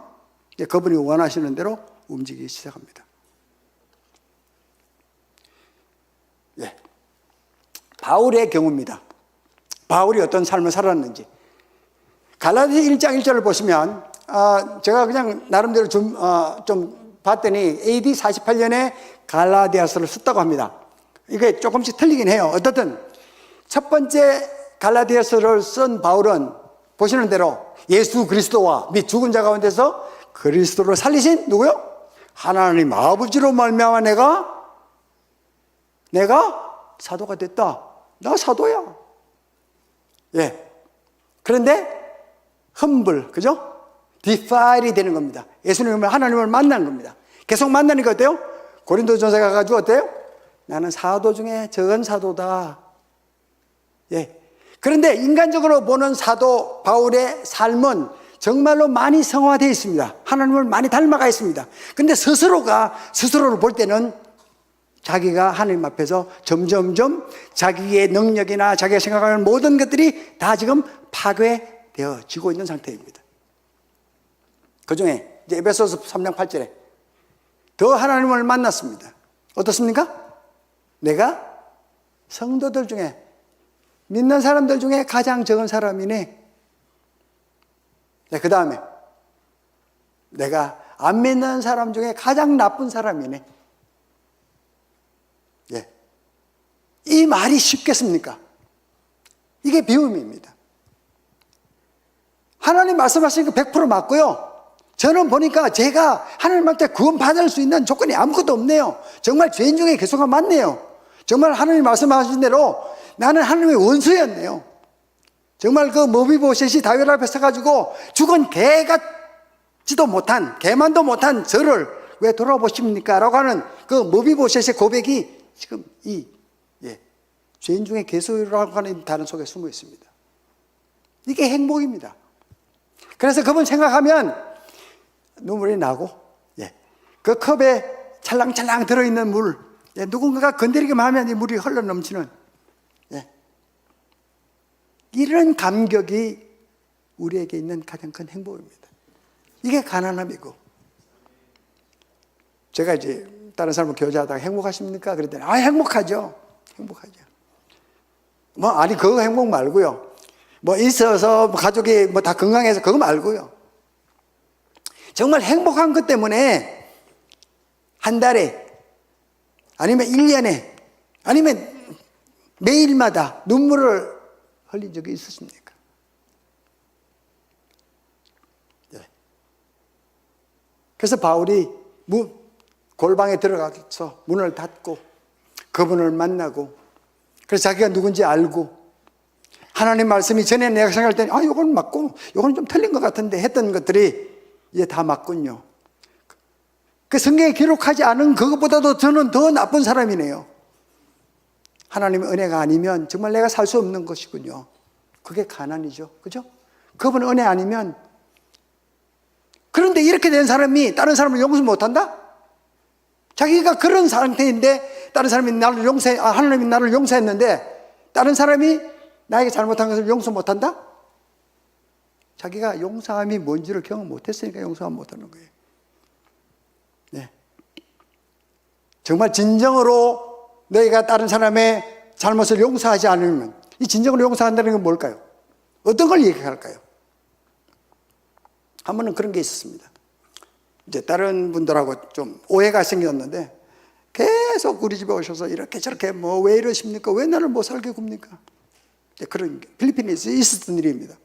그분이 원하시는 대로 움직이기 시작합니다. 예. 바울의 경우입니다. 바울이 어떤 삶을 살았는지. 갈라디아 1장 1절을 보시면 제가 그냥 나름대로 좀 봤더니 AD 48년에 갈라디아서를 썼다고 합니다. 이게 조금씩 틀리긴 해요. 어떻든 첫 번째 갈라디아서를 쓴 바울은 보시는 대로 예수 그리스도와 및 죽은 자 가운데서 그리스도를 살리신 누구요? 하나님 아버지로 말미암아 내가 사도가 됐다. 나 사도야. 예. 그런데 흠블, 그죠? 디파일이 되는 겁니다. 예수님을, 하나님을 만나는 겁니다. 계속 만나니까 어때요? 고린도전서 가가지고 어때요? 나는 사도 중에 적은 사도다. 예. 그런데 인간적으로 보는 사도 바울의 삶은 정말로 많이 성화되어 있습니다. 하나님을 많이 닮아가 있습니다. 근데 스스로를 볼 때는 자기가 하나님 앞에서 점점점 자기의 능력이나 자기가 생각하는 모든 것들이 다 지금 파괴되어지고 있는 상태입니다. 그 중에 이제 에베소서 3장 8절에 더 하나님을 만났습니다. 어떻습니까? 내가 성도들 중에 믿는 사람들 중에 가장 적은 사람이네. 네, 그 다음에 내가 안 믿는 사람 중에 가장 나쁜 사람이네. 예. 이 말이 쉽겠습니까? 이게 비움입니다. 하나님 말씀하시는 거 100% 맞고요. 저는 보니까 제가 하나님한테 구원받을 수 있는 조건이 아무것도 없네요. 정말 죄인 중에 개수가 많네요. 정말 하나님 말씀하신 대로 나는 하나님의 원수였네요. 정말 그 머비보셋이 다윗 앞에 서가지고 죽은 개 같지도 못한, 개만도 못한 저를 왜 돌아보십니까? 라고 하는 그 머비보셋의 고백이 지금 죄인 중에 개수라고 하는 단어 속에 숨어 있습니다. 이게 행복입니다. 그래서 그분 생각하면 눈물이 나고, 예. 그 컵에 찰랑찰랑 들어있는 물, 예. 누군가가 건드리기만 하면 이 물이 흘러 넘치는, 예. 이런 감격이 우리에게 있는 가장 큰 행복입니다. 이게 가난함이고. 제가 이제 다른 사람을 교제하다가 행복하십니까? 그랬더니, 행복하죠. 행복하죠. 그거 행복 말고요. 있어서 가족이 다 건강해서 그거 말고요. 정말 행복한 것 때문에 한 달에, 아니면 1년에, 아니면 매일마다 눈물을 흘린 적이 있으십니까? 네. 그래서 바울이 골방에 들어가서 문을 닫고 그분을 만나고, 그래서 자기가 누군지 알고, 하나님 말씀이 전에 내가 생각할 때는 이건 맞고 이건 좀 틀린 것 같은데 했던 것들이 이제 다 맞군요. 그 성경에 기록하지 않은 그것보다도 저는 더 나쁜 사람이네요. 하나님의 은혜가 아니면 정말 내가 살 수 없는 것이군요. 그게 가난이죠. 그죠? 그분 은혜 아니면. 그런데 이렇게 된 사람이 다른 사람을 용서 못한다? 자기가 그런 상태인데 다른 사람이 하나님이 나를 용서했는데 다른 사람이 나에게 잘못한 것을 용서 못한다? 자기가 용서함이 뭔지를 경험 못했으니까 용서함 못하는 거예요. 네. 정말 진정으로 너희가 다른 사람의 잘못을 용서하지 않으면, 이 진정으로 용서한다는 건 뭘까요? 어떤 걸 얘기할까요? 한 번은 그런 게 있었습니다. 이제 다른 분들하고 좀 오해가 생겼는데 계속 우리 집에 오셔서 이렇게 저렇게 왜 이러십니까? 왜 나를 못 살게 굽니까? 그런 필리핀에서 있었던 일입니다.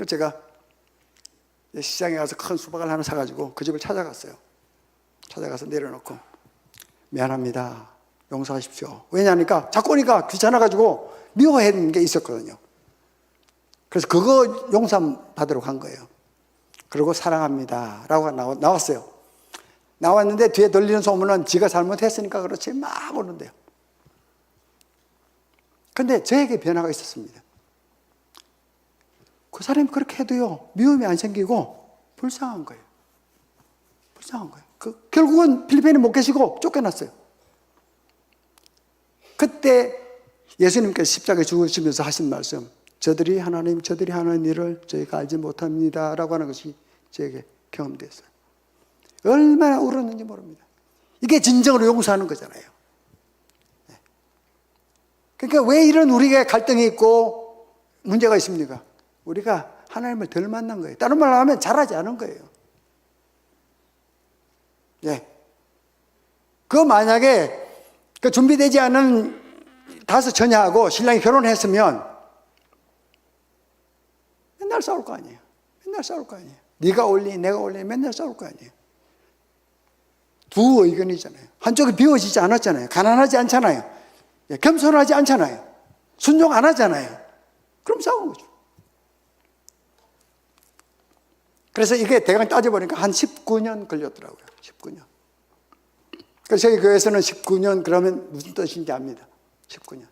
제가 시장에 가서 큰 수박을 하나 사가지고 그 집을 찾아갔어요. 찾아가서 내려놓고 미안합니다, 용서하십시오. 왜냐하니까 자꾸 오니까 귀찮아가지고 미워하는 게 있었거든요. 그래서 그거 용서 받으러 간 거예요. 그리고 사랑합니다 라고 나왔어요. 나왔는데 뒤에 들리는 소문은 지가 잘못했으니까 그렇지 막 오는데요. 근데 저에게 변화가 있었습니다. 그 사람이 그렇게 해도요, 미움이 안 생기고 불쌍한 거예요. 불쌍한 거예요. 결국은 필리핀에 못 계시고 쫓겨났어요. 그때 예수님께서 십자가에 죽으시면서 하신 말씀, 저들이 하나님 일을 저희가 알지 못합니다 라고 하는 것이 저에게 경험됐어요. 얼마나 울었는지 모릅니다. 이게 진정으로 용서하는 거잖아요. 그러니까 왜 이런 우리가 갈등이 있고 문제가 있습니까? 우리가 하나님을 덜 만난 거예요. 다른 말로 하면 잘하지 않은 거예요. 예. 만약에 준비되지 않은 다섯 처녀하고 신랑이 결혼했으면 맨날 싸울 거 아니에요. 맨날 싸울 거 아니에요. 네가 올리, 내가 올리, 맨날 싸울 거 아니에요. 두 의견이잖아요. 한쪽이 비워지지 않았잖아요. 가난하지 않잖아요. 겸손하지 않잖아요. 순종 안 하잖아요. 그럼 싸우는 거죠. 그래서 이게 대강 따져보니까 한 19년 걸렸더라고요. 19년. 그래서 저희 교회에서는 19년 그러면 무슨 뜻인지 압니다. 19년.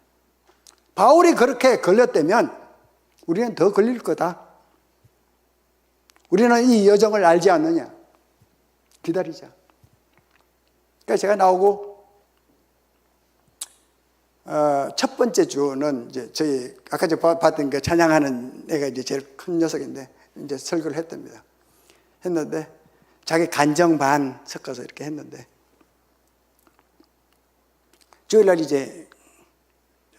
바울이 그렇게 걸렸다면 우리는 더 걸릴 거다. 우리는 이 여정을 알지 않느냐. 기다리자. 그러니까 제가 나오고 첫 번째 주는 이제 저희 아까 봤던 그 찬양하는 애가 이제 제일 큰 녀석인데 이제 설교를 했는데 자기 간정 반 섞어서 이렇게 했는데 주일날 이제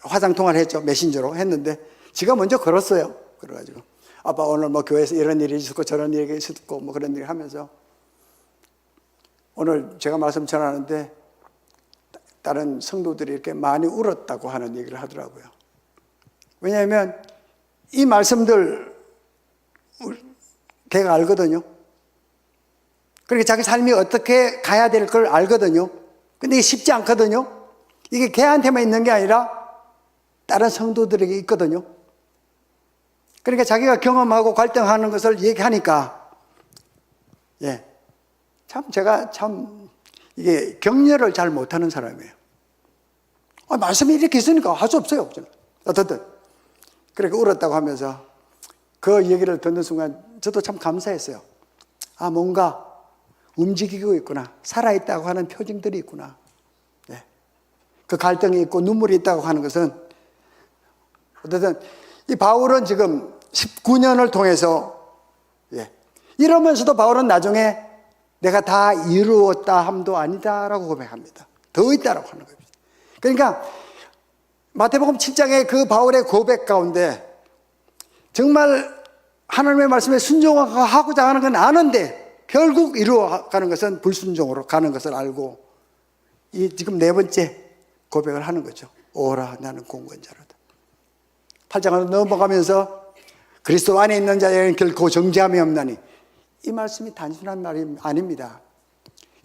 화상 통화를 했죠. 메신저로 했는데 지가 먼저 걸었어요. 그래가지고 아빠 오늘 교회에서 이런 일이 있었고 저런 일이 있었고 그런 일을 하면서 오늘 제가 말씀 전하는데 다른 성도들이 이렇게 많이 울었다고 하는 얘기를 하더라고요. 왜냐하면 이 말씀들 걔가 알거든요. 그러니까 자기 삶이 어떻게 가야 될 걸 알거든요. 근데 이게 쉽지 않거든요. 이게 걔한테만 있는 게 아니라 다른 성도들에게 있거든요. 그러니까 자기가 경험하고 갈등하는 것을 얘기하니까 제가 이게 격려를 잘 못하는 사람이에요. 말씀이 이렇게 있으니까 할 수 없어요. 어떻든. 그렇게 울었다고 하면서 그 얘기를 듣는 순간 저도 참 감사했어요. 뭔가 움직이고 있구나. 살아있다고 하는 표징들이 있구나. 그 갈등이 있고 눈물이 있다고 하는 것은 어쨌든 이 바울은 지금 19년을 통해서 이러면서도 바울은 나중에 내가 다 이루었다 함도 아니다라고 고백합니다. 더 있다라고 하는 겁니다. 그러니까 마태복음 7장의 그 바울의 고백 가운데 정말 하나님의 말씀에 순종하고자 하는 건 아는데 결국 이루어가는 것은 불순종으로 가는 것을 알고, 이 지금 네 번째 고백을 하는 거죠. 오라, 나는 공고자로다. 8장으로 넘어가면서 그리스도 안에 있는 자에게는 결코 정죄함이 없나니, 이 말씀이 단순한 말이 아닙니다.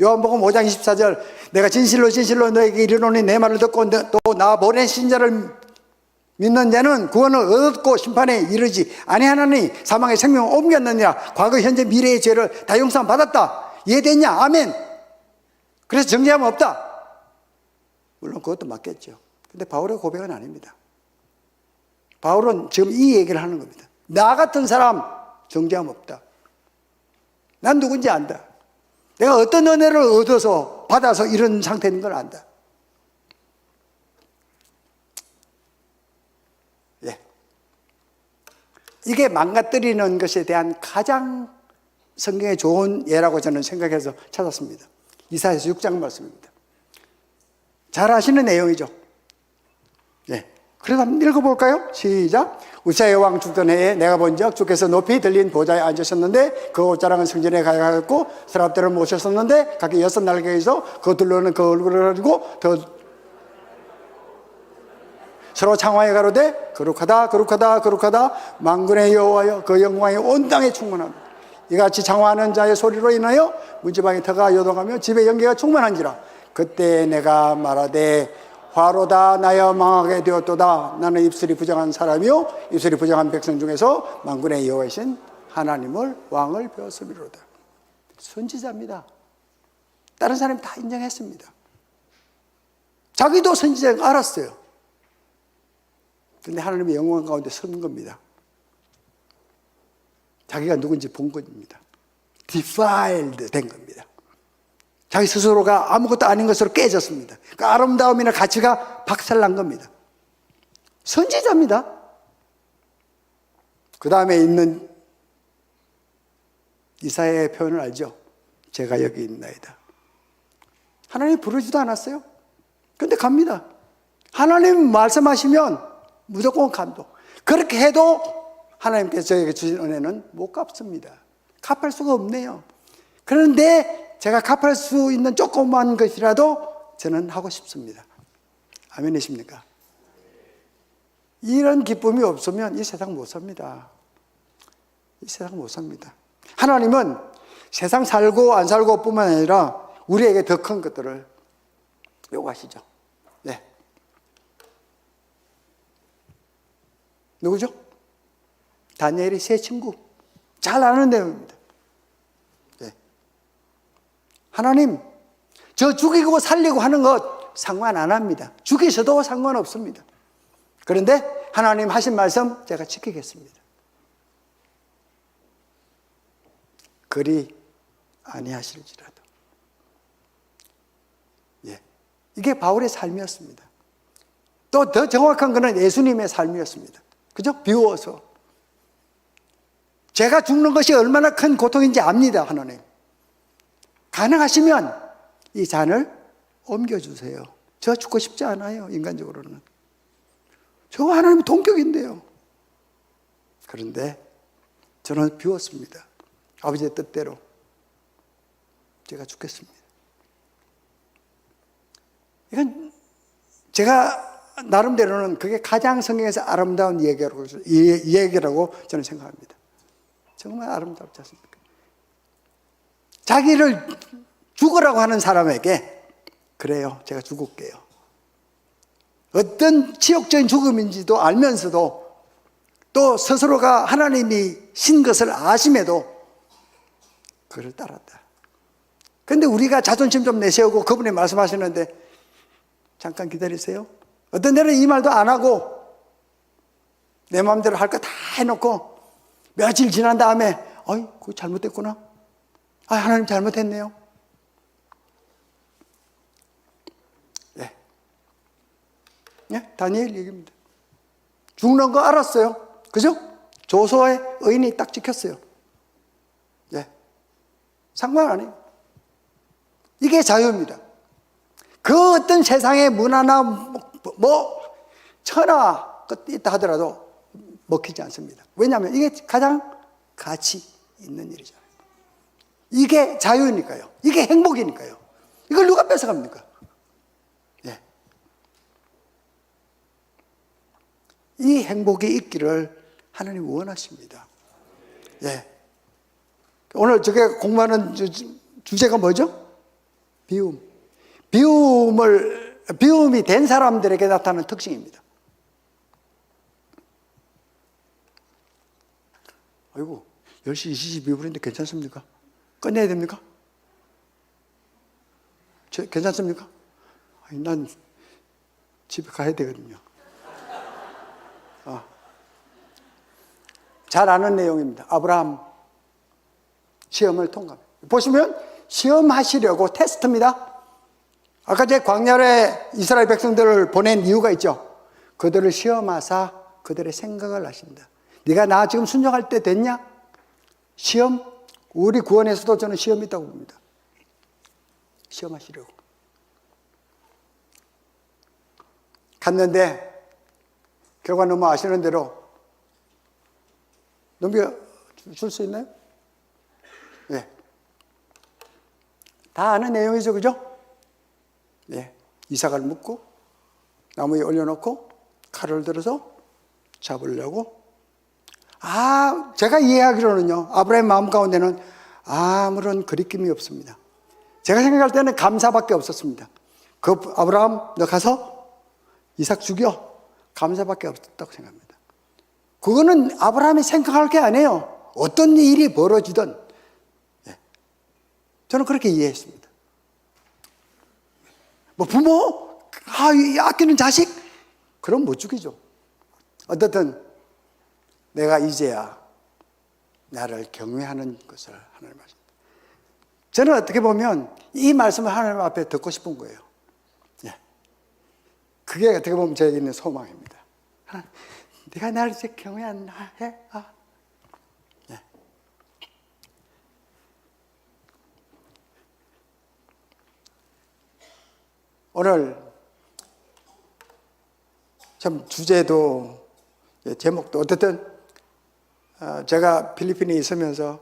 요한복음 5장 24절, 내가 진실로 진실로 너에게 이르노니 내 말을 듣고 또 나 보내신 자를 믿는 자는 구원을 얻고 심판에 이르지 아니하나니 사망의 생명을 옮겼느니라. 과거 현재 미래의 죄를 다 용서 받았다. 이해됐냐? 아멘. 그래서 정죄함 없다. 물론 그것도 맞겠죠. 근데 바울의 고백은 아닙니다. 바울은 지금 이 얘기를 하는 겁니다. 나 같은 사람 정죄함 없다. 난 누군지 안다. 내가 어떤 은혜를 얻어서 받아서 이런 상태인 걸 안다. 예. 이게 망가뜨리는 것에 대한 가장 성경에 좋은 예라고 저는 생각해서 찾았습니다. 이사야서 6장 말씀입니다. 잘 아시는 내용이죠. 예. 그래서 한번 읽어볼까요? 시작. 우시아의 왕 죽던 해에 내가 본적 주께서 높이 들린 보좌에 앉으셨는데 그 옷자락은 성전에 가야하였고 서랍들을 모셨었는데 각기 6날개에서 그 둘러는 그 얼굴을 가지고 서로 창화에 가로되 거룩하다 거룩하다 거룩하다 만군의 여호와여 그 영광이 온 땅에 충만합니다. 이같이 창화하는 자의 소리로 인하여 문지방의 터가 요동하며 집의 연기가 충만한지라. 그때 내가 말하되 화로다 나여 망하게 되었도다. 나는 입술이 부정한 사람이요 입술이 부정한 백성 중에서 만군의 여호와이신 하나님을 왕을 배웠음이로다. 선지자입니다. 다른 사람이 다 인정했습니다. 자기도 선지자인 거 알았어요. 그런데 하나님의 영광 가운데 선 겁니다. 자기가 누군지 본 겁니다. defiled 된 겁니다. 자기 스스로가 아무것도 아닌 것으로 깨졌습니다. 그 아름다움이나 가치가 박살난 겁니다. 선지자입니다. 그 다음에 있는 이사야의 표현을 알죠? 제가 여기 있나이다. 하나님 부르지도 않았어요. 그런데 갑니다. 하나님 말씀하시면 무조건 감동. 그렇게 해도 하나님께서 저에게 주신 은혜는 못 갚습니다. 갚을 수가 없네요. 그런데 제가 갚을 수 있는 조그만 것이라도 저는 하고 싶습니다. 아멘이십니까? 이런 기쁨이 없으면 이 세상 못 삽니다. 이 세상 못 삽니다. 하나님은 세상 살고 안 살고 뿐만 아니라 우리에게 더 큰 것들을 요구하시죠. 네. 누구죠? 다니엘이 세 친구. 잘 아는 내용입니다. 네. 하나님, 저 죽이고 살리고 하는 것 상관 안 합니다. 죽이셔도 상관없습니다. 그런데 하나님 하신 말씀 제가 지키겠습니다. 그리 아니하실지라도. 예. 이게 바울의 삶이었습니다. 또 더 정확한 것은 예수님의 삶이었습니다. 그죠? 비워서. 제가 죽는 것이 얼마나 큰 고통인지 압니다, 하나님. 가능하시면 이 잔을 옮겨주세요. 저 죽고 싶지 않아요, 인간적으로는. 저 하나님의 동격인데요. 그런데 저는 비웠습니다. 아버지의 뜻대로 제가 죽겠습니다. 이건 제가 나름대로는 그게 가장 성경에서 아름다운 이야기라고 저는 생각합니다. 정말 아름답지 않습니까? 자기를 죽으라고 하는 사람에게 그래요, 제가 죽을게요. 어떤 치욕적인 죽음인지도 알면서도 또 스스로가 하나님이 신 것을 아심에도 그를 따랐다. 그런데 우리가 자존심 좀 내세우고 그분이 말씀하시는데 잠깐 기다리세요. 어떤 데는 이 말도 안 하고 내 마음대로 할 거 다 해놓고 며칠 지난 다음에 어이, 그거 잘못됐구나. 아, 하나님 잘못했네요. 네. 네, 다니엘 얘기입니다. 죽는 거 알았어요. 그죠? 조서의 의인이 딱 찍혔어요. 네. 상관 안 해요. 이게 자유입니다. 그 어떤 세상의 문화나 천하 있다 하더라도 먹히지 않습니다. 왜냐하면 이게 가장 가치 있는 일이잖아요. 이게 자유니까요. 이게 행복이니까요. 이걸 누가 뺏어갑니까? 예. 이 행복이 있기를 하나님 원하십니다. 예. 오늘 저게 공부하는 주제가 뭐죠? 비움. 비움이 된 사람들에게 나타나는 특징입니다. 아이고, 10시 22분인데 괜찮습니까? 끝내야 됩니까? 괜찮습니까? 아니, 난 집에 가야 되거든요. 잘 아는 내용입니다. 아브라함 시험을 통과합니다. 보시면 시험하시려고 테스트입니다. 아까 제 광야에 이스라엘 백성들을 보낸 이유가 있죠. 그들을 시험하사 그들의 생각을 하신다. 네가 나 지금 순종할 때 됐냐? 시험? 우리 구원에서도 저는 시험이 있다고 봅니다. 시험하시려고. 갔는데 결과 너무 아시는 대로 넘겨줄 수 있나요? 네. 다 아는 내용이죠, 그죠? 네. 이삭을 묶고 나무에 올려놓고 칼을 들어서 잡으려고. 제가 이해하기로는요, 아브라함의 마음 가운데는 아무런 거리낌이 없습니다. 제가 생각할 때는 감사밖에 없었습니다. 아브라함, 너 가서 이삭 죽여. 감사밖에 없었다고 생각합니다. 그거는 아브라함이 생각할 게 아니에요. 어떤 일이 벌어지든. 저는 그렇게 이해했습니다. 뭐 부모, 아끼는 자식, 그럼 못 죽이죠. 어떻든 내가 이제야 나를 경외하는 것을 하나님 말씀. 저는 어떻게 보면 이 말씀을 하나님 앞에 듣고 싶은 거예요. 그게 어떻게 보면 저에게 있는 소망입니다. 네가 나를 이제 경외한다 해? 오늘 참 주제도 제목도 어쨌든 제가 필리핀에 있으면서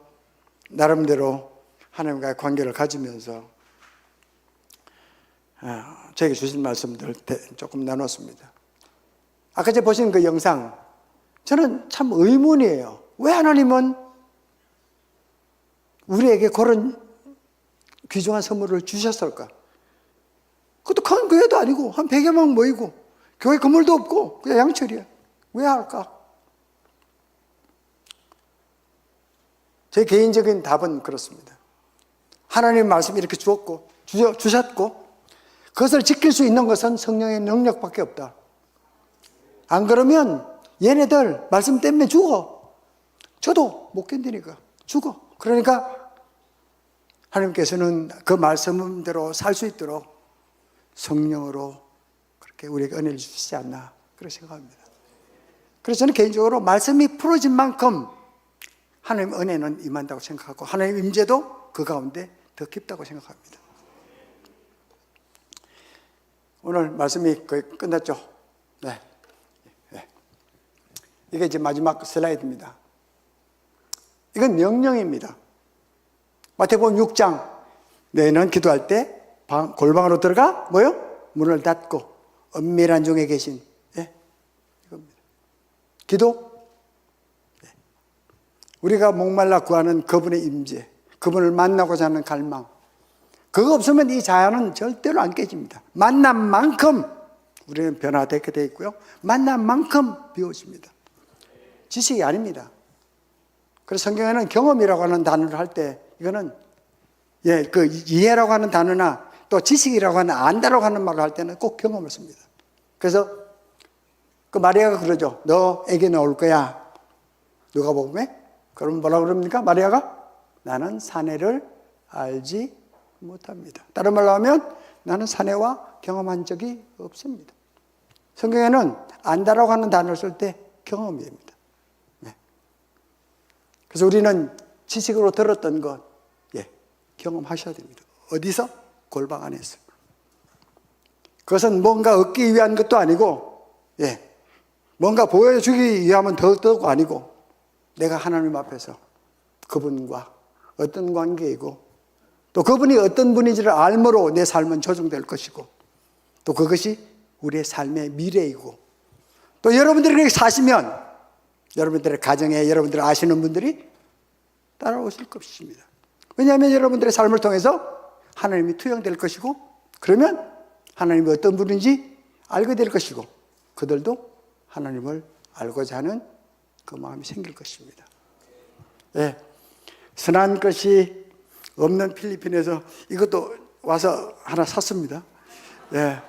나름대로 하나님과의 관계를 가지면서 저에게 주신 말씀들 조금 나눴습니다. 아까 제가 보신 그 영상, 저는 참 의문이에요. 왜 하나님은 우리에게 그런 귀중한 선물을 주셨을까? 그것도 큰 교회도 아니고 한 100여 명 모이고 교회 건물도 없고 그냥 양철이야. 왜 할까? 제 개인적인 답은 그렇습니다. 하나님 말씀이 이렇게 주셨고 그것을 지킬 수 있는 것은 성령의 능력밖에 없다. 안 그러면 얘네들 말씀 때문에 죽어. 저도 못 견디니까 죽어. 그러니까 하나님께서는 그 말씀대로 살 수 있도록 성령으로 그렇게 우리에게 은혜를 주시지 않나 그렇게 생각합니다. 그래서 저는 개인적으로 말씀이 풀어진 만큼 하나님 은혜는 임한다고 생각하고 하나님 임재도 그 가운데 더 깊다고 생각합니다. 오늘 말씀이 거의 끝났죠. 네. 이게 이제 마지막 슬라이드입니다. 이건 명령입니다. 마태복음 6장 너희는 기도할 때 골방으로 들어가 문을 닫고 은밀한 중에 계신 이겁니다. 기도. 우리가 목말라 구하는 그분의 임재, 그분을 만나고자 하는 갈망, 그거 없으면 이 자연은 절대로 안 깨집니다. 만난 만큼 우리는 변화되게 되어 있고요, 만난 만큼 비워집니다. 지식이 아닙니다. 그래서 성경에는 경험이라고 하는 단어를 할 때 이거는 그 이해라고 하는 단어나 또 지식이라고 하는 안다라고 하는 말을 할 때는 꼭 경험을 씁니다. 그래서 그 마리아가 그러죠. 너 애기 나올 거야. 누가복음에? 그럼 뭐라고 그럽니까? 마리아가 나는 사내를 알지 못합니다. 다른 말로 하면 나는 사내와 경험한 적이 없습니다. 성경에는 안다라고 하는 단어를 쓸 때 경험입니다. 그래서 우리는 지식으로 들었던 것 경험하셔야 됩니다. 어디서? 골방 안에서. 그것은 뭔가 얻기 위한 것도 아니고 뭔가 보여주기 위함은 더더욱 아니고 내가 하나님 앞에서 그분과 어떤 관계이고 또 그분이 어떤 분인지를 알므로 내 삶은 조정될 것이고 또 그것이 우리의 삶의 미래이고 또 여러분들이 그렇게 사시면 여러분들의 가정에 여러분들 아시는 분들이 따라오실 것입니다. 왜냐하면 여러분들의 삶을 통해서 하나님이 투영될 것이고 그러면 하나님이 어떤 분인지 알게 될 것이고 그들도 하나님을 알고자 하는 그 마음이 생길 것입니다. 예, 선한 것이 없는 필리핀에서 이것도 와서 하나 샀습니다. 예,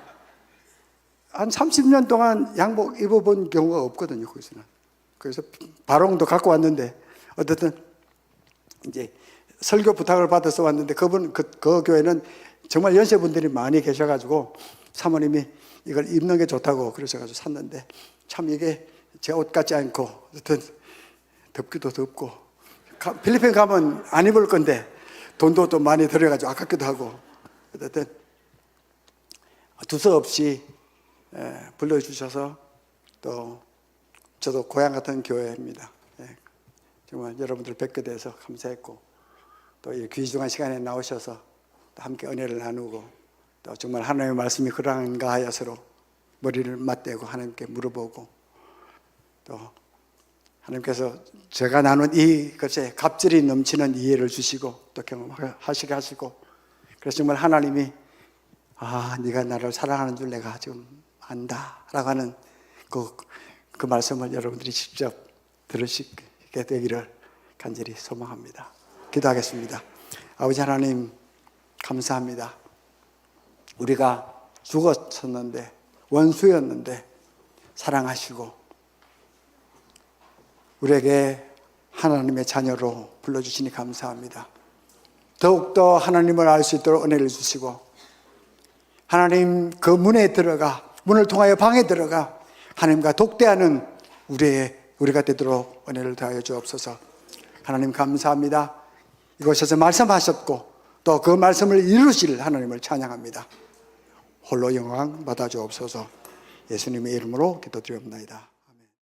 한 30년 동안 양복 입어본 경우가 없거든요, 거기서는. 그래서 바롱도 갖고 왔는데 어쨌든 이제 설교 부탁을 받아서 왔는데 그 교회는 정말 연세분들이 많이 계셔가지고 사모님이 이걸 입는 게 좋다고 그러셔가지고 샀는데 참 이게 제 옷 같지 않고 어쨌든 덥기도 덥고 필리핀 가면 안 입을 건데 돈도 좀 많이 들여가지고 아깝기도 하고 어쨌든 두서없이 불러주셔서 또 저도 고향 같은 교회입니다. 정말 여러분들 뵙게 돼서 감사했고 또 이 귀중한 시간에 나오셔서 또 함께 은혜를 나누고 또 정말 하나님의 말씀이 그러한가 하여 서로 머리를 맞대고 하나님께 물어보고 또 하나님께서 제가 나눈 이것에 갑절이 넘치는 이해를 주시고 또 경험하시게 하시고 그래서 정말 하나님이 네가 나를 사랑하는 줄 내가 지금 안다 라고 하는 그 말씀을 여러분들이 직접 들으시게 되기를 간절히 소망합니다. 기도하겠습니다. 아버지 하나님 감사합니다. 우리가 죽었었는데 원수였는데 사랑하시고 우리에게 하나님의 자녀로 불러주시니 감사합니다. 더욱더 하나님을 알 수 있도록 은혜를 주시고 하나님 그 문에 들어가 문을 통하여 방에 들어가 하나님과 독대하는 우리가 되도록 은혜를 더하여 주옵소서. 하나님 감사합니다. 이곳에서 말씀하셨고 또 그 말씀을 이루실 하나님을 찬양합니다. 홀로 영광 받아 주옵소서. 예수님의 이름으로 기도드리옵나이다.